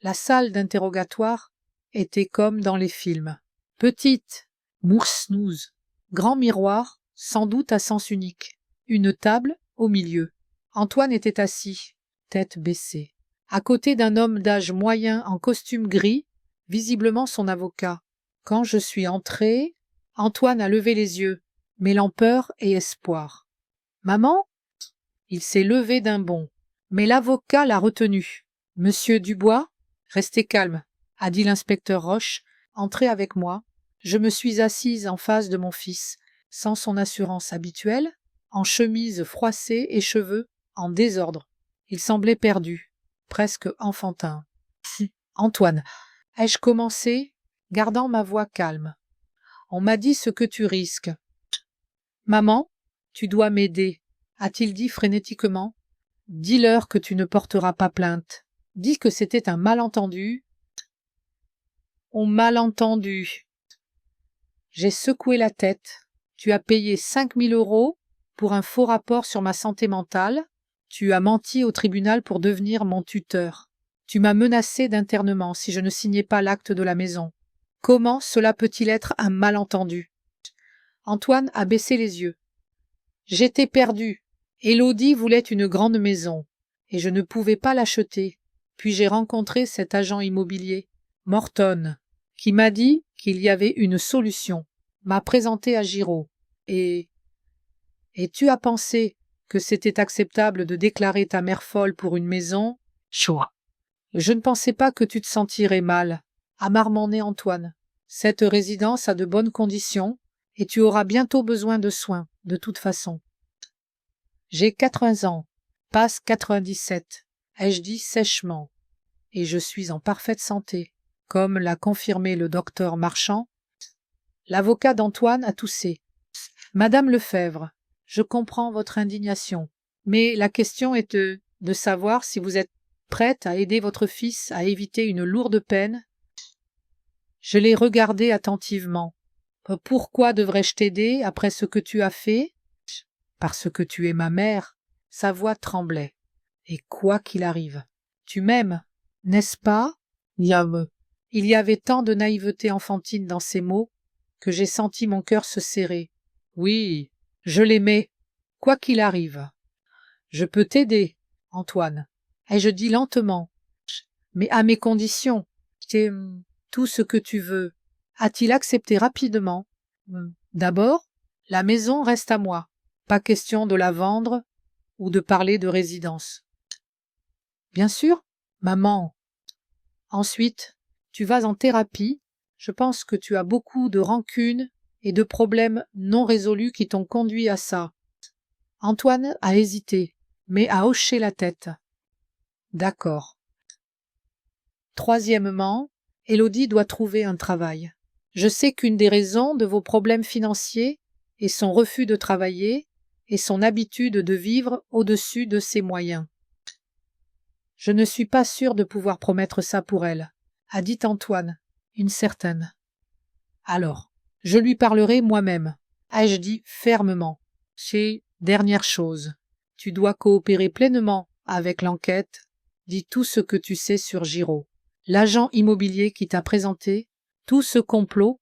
Speaker 1: La salle d'interrogatoire était comme dans les films. Petite, moursnouze, grand miroir, sans doute à sens unique. Une table au milieu. Antoine était assis, tête baissée, à côté d'un homme d'âge moyen en costume gris, visiblement son avocat. Quand je suis entré, Antoine a levé les yeux, mêlant peur et espoir. « Maman ?» Il s'est levé d'un bond, mais l'avocat l'a retenu. « Monsieur Dubois, restez calme, » a dit l'inspecteur Roche. « Entrez avec moi. » Je me suis assise en face de mon fils, sans son assurance habituelle, en chemise froissée et cheveux en désordre. Il semblait perdu, presque enfantin. « Antoine, ai-je commencé, gardant ma voix calme. On m'a dit ce que tu risques. »« Maman, tu dois m'aider, » a-t-il dit frénétiquement. « Dis-leur que tu ne porteras pas plainte. Dis que c'était un malentendu. » « Un malentendu. » J'ai secoué la tête. Tu as payé 5 000 € pour un faux rapport sur ma santé mentale. Tu as menti au tribunal pour devenir mon tuteur. Tu m'as menacé d'internement si je ne signais pas l'acte de la maison. Comment cela peut-il être un malentendu? Antoine a baissé les yeux. J'étais perdu. Élodie voulait une grande maison, et je ne pouvais pas l'acheter. Puis j'ai rencontré cet agent immobilier, Morton, qui m'a dit qu'il y avait une solution, m'a présenté à Giraud. Et tu as pensé que c'était acceptable de déclarer ta mère folle pour une maison? Choix. Je ne pensais pas que tu te sentirais mal, a marmonné Antoine. Cette résidence a de bonnes conditions, et tu auras bientôt besoin de soins, de toute façon. J'ai 80 ans, passe 97, ai-je dit sèchement, et je suis en parfaite santé, comme l'a confirmé le docteur Marchand. L'avocat d'Antoine a toussé. Madame Lefebvre, je comprends votre indignation, mais la question est de savoir si vous êtes prête à aider votre fils à éviter une lourde peine. Je l'ai regardé attentivement. Pourquoi devrais-je t'aider après ce que tu as fait? Parce que tu es ma mère. Sa voix tremblait. Et quoi qu'il arrive, tu m'aimes, n'est-ce pas? Il y avait tant de naïveté enfantine dans ces mots que j'ai senti mon cœur se serrer. Oui, je l'aimais, quoi qu'il arrive. Je peux t'aider, Antoine. Et je dis lentement, mais à mes conditions. C'est tout ce que tu veux. A-t-il accepté rapidement? D'abord, la maison reste à moi. Pas question de la vendre ou de parler de résidence. Bien sûr, maman. Ensuite, tu vas en thérapie. Je pense que tu as beaucoup de rancune et de problèmes non résolus qui t'ont conduit à ça. Antoine a hésité, mais a hoché la tête. D'accord. Troisièmement, Élodie doit trouver un travail. Je sais qu'une des raisons de vos problèmes financiers est son refus de travailler et son habitude de vivre au-dessus de ses moyens. Je ne suis pas sûr de pouvoir promettre ça pour elle, a dit Antoine, une certaine. Alors, je lui parlerai moi-même, ai-je dit fermement. C'est dernière chose. Tu dois coopérer pleinement avec l'enquête. Dis tout ce que tu sais sur Giraud, l'agent immobilier qui t'a présenté, tout ce complot.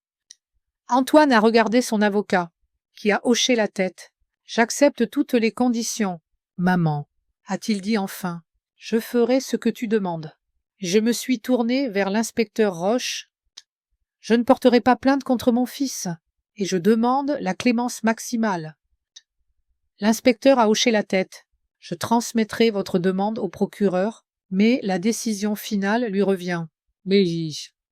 Speaker 1: Antoine a regardé son avocat, qui a hoché la tête. J'accepte toutes les conditions, maman, a-t-il dit enfin. Je ferai ce que tu demandes. Je me suis tourné vers l'inspecteur Roche. Je ne porterai pas plainte contre mon fils, et je demande la clémence maximale. L'inspecteur a hoché la tête. Je transmettrai votre demande au procureur, mais la décision finale lui revient. Mais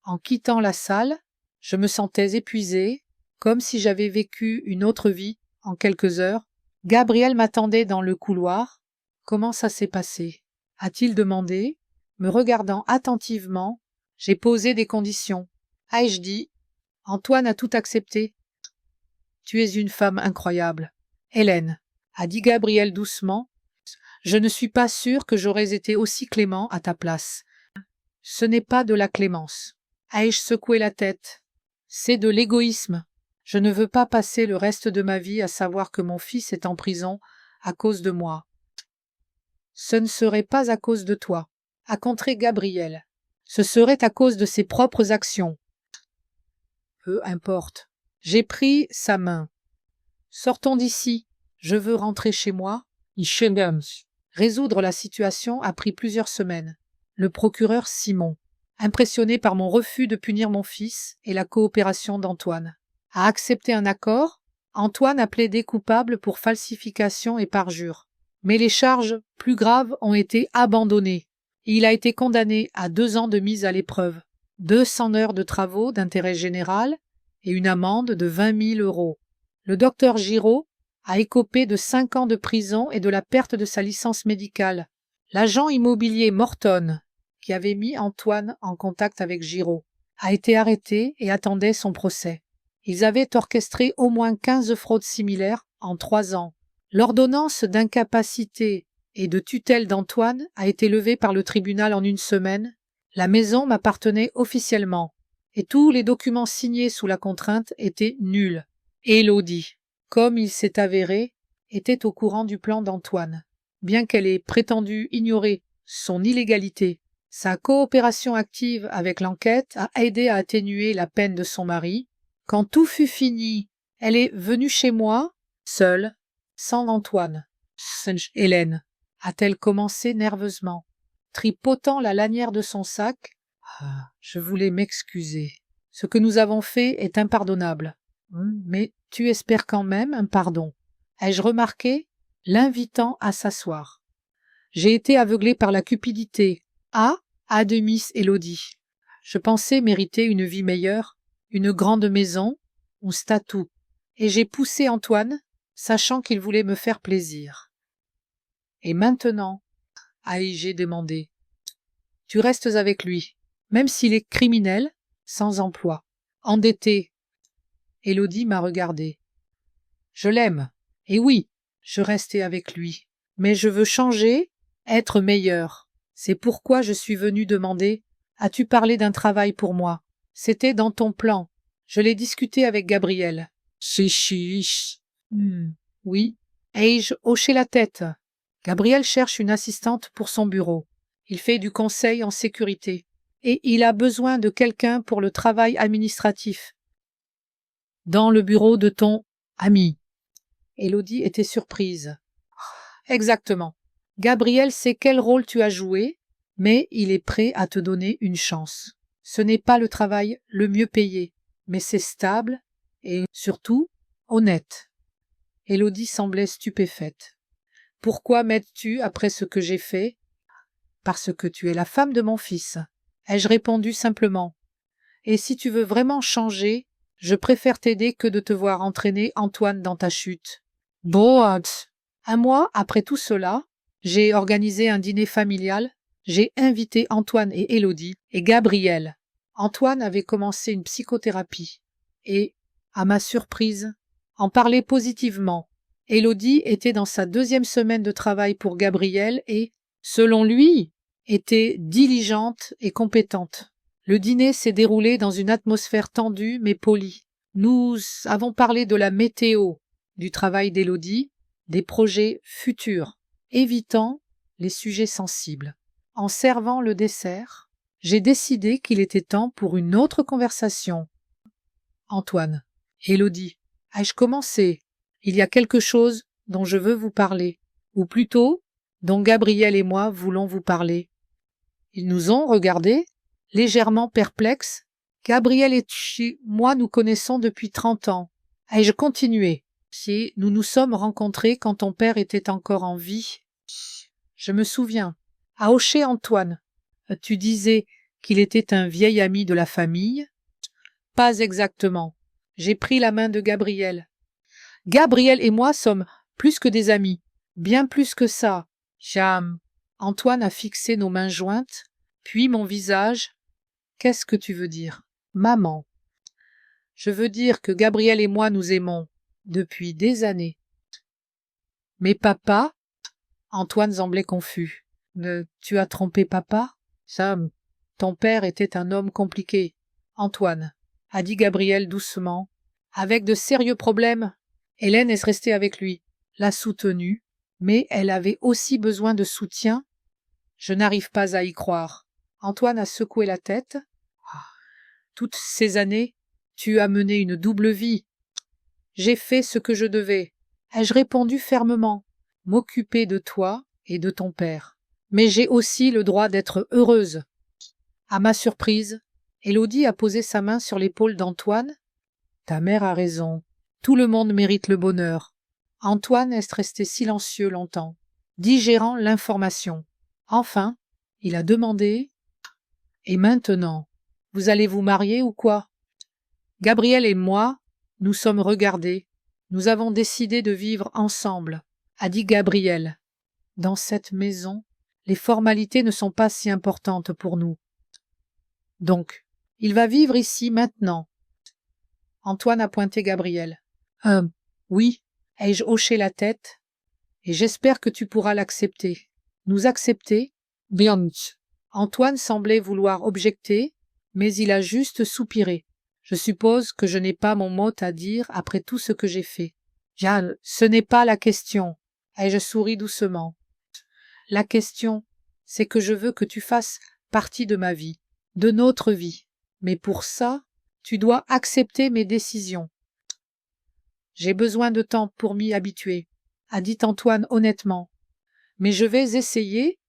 Speaker 1: en quittant la salle, je me sentais épuisée comme si j'avais vécu une autre vie en quelques heures. Gabriel m'attendait dans le couloir. Comment ça s'est passé? A-t-il demandé, me regardant attentivement. J'ai posé des conditions. Ai-je dit? Antoine a tout accepté. Tu es une femme incroyable. Hélène, a dit Gabriel doucement, je ne suis pas sûr que j'aurais été aussi clément à ta place. Ce n'est pas de la clémence. Ai-je secoué la tête? C'est de l'égoïsme. Je ne veux pas passer le reste de ma vie à savoir que mon fils est en prison à cause de moi. Ce ne serait pas à cause de toi, a contré Gabriel. Ce serait à cause de ses propres actions. Peu importe. J'ai pris sa main. Sortons d'ici. Je veux rentrer chez moi. Résoudre la situation a pris plusieurs semaines. Le procureur Simon, impressionné par mon refus de punir mon fils et la coopération d'Antoine, a accepté un accord. Antoine a plaidé coupable pour falsification et parjure. Mais les charges plus graves ont été abandonnées. Il a été condamné à 2 ans de mise à l'épreuve, 200 heures de travaux d'intérêt général et une amende de 20 000 euros. Le docteur Giraud a écopé de 5 ans de prison et de la perte de sa licence médicale. L'agent immobilier Morton, qui avait mis Antoine en contact avec Giraud, a été arrêté et attendait son procès. Ils avaient orchestré au moins 15 fraudes similaires en 3 ans. L'ordonnance d'incapacité et de tutelle d'Antoine a été levée par le tribunal en 1 semaine. La maison m'appartenait officiellement et tous les documents signés sous la contrainte étaient nuls. Élodie, comme il s'est avéré, était au courant du plan d'Antoine. Bien qu'elle ait prétendu ignorer son illégalité, sa coopération active avec l'enquête a aidé à atténuer la peine de son mari. Quand tout fut fini, elle est venue chez moi, seule, sans Antoine. Hélène, a-t-elle commencé nerveusement, tripotant la lanière de son sac. Je voulais m'excuser. Ce que nous avons fait est impardonnable. Mais tu espères quand même un pardon. Ai-je remarqué, l'invitant à s'asseoir. J'ai été aveuglé par la cupidité. A de Miss Élodie. Je pensais mériter une vie meilleure, une grande maison, un statut, et j'ai poussé Antoine, sachant qu'il voulait me faire plaisir. Et maintenant, ai-je demandé, tu restes avec lui, même s'il est criminel, sans emploi, endetté. Élodie m'a regardé. Je l'aime, et oui, je restais avec lui, mais je veux changer, être meilleur. C'est pourquoi je suis venue demander, as-tu parlé d'un travail pour moi? C'était dans ton plan. Je l'ai discuté avec Gabriel. Oui. Ai-je hoché la tête? Gabriel cherche une assistante pour son bureau. Il fait du conseil en sécurité. Et il a besoin de quelqu'un pour le travail administratif. Dans le bureau de ton ami. Élodie était surprise. Exactement. Gabriel sait quel rôle tu as joué, mais il est prêt à te donner une chance. Ce n'est pas le travail le mieux payé, mais c'est stable et surtout honnête. Élodie semblait stupéfaite. Pourquoi m'aides-tu après ce que j'ai fait? Parce que tu es la femme de mon fils. Ai-je répondu simplement. Et si tu veux vraiment changer, je préfère t'aider que de te voir entraîner Antoine dans ta chute. Bon, 1 mois après tout cela, j'ai organisé un dîner familial. J'ai invité Antoine et Élodie et Gabriel. Antoine avait commencé une psychothérapie et, à ma surprise, en parlait positivement. Élodie était dans sa 2e semaine de travail pour Gabriel et, selon lui, était diligente et compétente. Le dîner s'est déroulé dans une atmosphère tendue mais polie. Nous avons parlé de la météo, du travail d'Élodie, des projets futurs, évitant les sujets sensibles. En servant le dessert, j'ai décidé qu'il était temps pour une autre conversation. Antoine, Élodie, ai-je commencé? Il y a quelque chose dont je veux vous parler, ou plutôt, dont Gabriel et moi voulons vous parler. Ils nous ont regardés, légèrement perplexes. Gabriel et moi nous connaissons depuis 30 ans. Ai-je continué? Si nous nous sommes rencontrés quand ton père était encore en vie. Je me souviens. A hoché Antoine. Tu disais qu'il était un vieil ami de la famille? Pas exactement. J'ai pris la main de Gabriel. Gabriel et moi sommes plus que des amis, bien plus que ça. Jam. Antoine a fixé nos mains jointes, puis mon visage. Qu'est-ce que tu veux dire? Maman. Je veux dire que Gabriel et moi nous aimons depuis des années. Mais papa? Antoine semblait confus. Tu as trompé papa? Sam, ton père était un homme compliqué. Antoine, a dit Gabriel doucement. Avec de sérieux problèmes. Hélène est restée avec lui, l'a soutenue, mais elle avait aussi besoin de soutien. Je n'arrive pas à y croire. Antoine a secoué la tête. Toutes ces années, tu as mené une double vie. J'ai fait ce que je devais, ai-je répondu fermement, m'occuper de toi et de ton père. Mais j'ai aussi le droit d'être heureuse. À ma surprise, Élodie a posé sa main sur l'épaule d'Antoine. Ta mère a raison. Tout le monde mérite le bonheur. Antoine est resté silencieux longtemps, digérant l'information. Enfin, il a demandé « Et maintenant, vous allez vous marier ou quoi ?» Gabriel et moi, nous sommes regardés. Nous avons décidé de vivre ensemble, a dit Gabriel. Dans cette maison, les formalités ne sont pas si importantes pour nous. Donc, il va vivre ici maintenant. Antoine a pointé Gabriel. Oui, ai-je hoché la tête, et j'espère que tu pourras l'accepter. Nous accepter? Bien. Antoine semblait vouloir objecter, mais il a juste soupiré. Je suppose que je n'ai pas mon mot à dire après tout ce que j'ai fait. Jeanne, ce n'est pas la question, ai-je souri doucement. La question, c'est que je veux que tu fasses partie de ma vie, de notre vie. Mais pour ça, tu dois accepter mes décisions. J'ai besoin de temps pour m'y habituer, a dit Antoine honnêtement. Mais je vais essayer.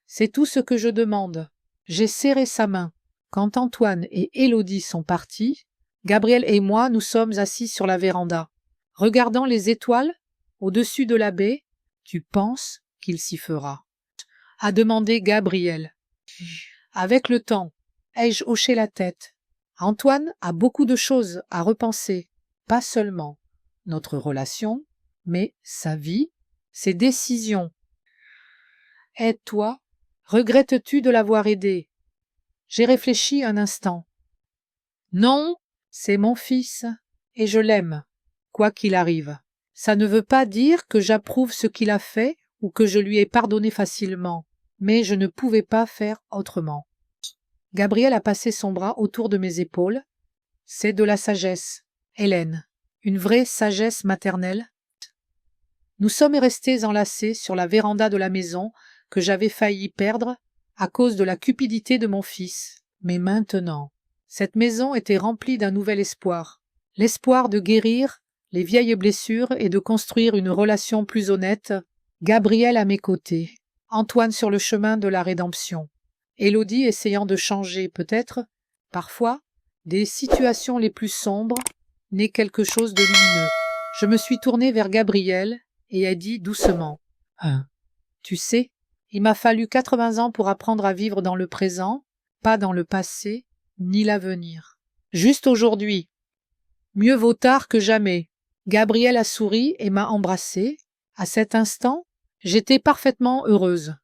Speaker 1: C'est tout ce que je demande. J'ai serré sa main. Quand Antoine et Élodie sont partis, Gabriel et moi nous sommes assis sur la véranda. Regardant les étoiles au-dessus de la baie, tu penses qu'il s'y fera, a demandé Gabriel. Avec le temps, ai-je hoché la tête. Antoine a beaucoup de choses à repenser, pas seulement notre relation, mais sa vie, ses décisions. Et toi, regrettes-tu de l'avoir aidé? J'ai réfléchi un instant. Non, c'est mon fils, et je l'aime, quoi qu'il arrive. Ça ne veut pas dire que j'approuve ce qu'il a fait ou que je lui ai pardonné facilement, mais je ne pouvais pas faire autrement. Gabriel a passé son bras autour de mes épaules. C'est de la sagesse, Hélène, une vraie sagesse maternelle. Nous sommes restés enlacés sur la véranda de la maison que j'avais failli perdre à cause de la cupidité de mon fils. Mais maintenant, cette maison était remplie d'un nouvel espoir. L'espoir de guérir les vieilles blessures et de construire une relation plus honnête. Gabriel à mes côtés, Antoine sur le chemin de la rédemption. Élodie essayant de changer peut-être, parfois, des situations les plus sombres, naît quelque chose de lumineux. Je me suis tournée vers Gabriel et ai dit doucement « Tu sais, il m'a fallu 80 ans pour apprendre à vivre dans le présent, pas dans le passé, ni l'avenir. Juste aujourd'hui. Mieux vaut tard que jamais. » Gabriel a souri et m'a embrassée. À cet instant, j'étais parfaitement heureuse.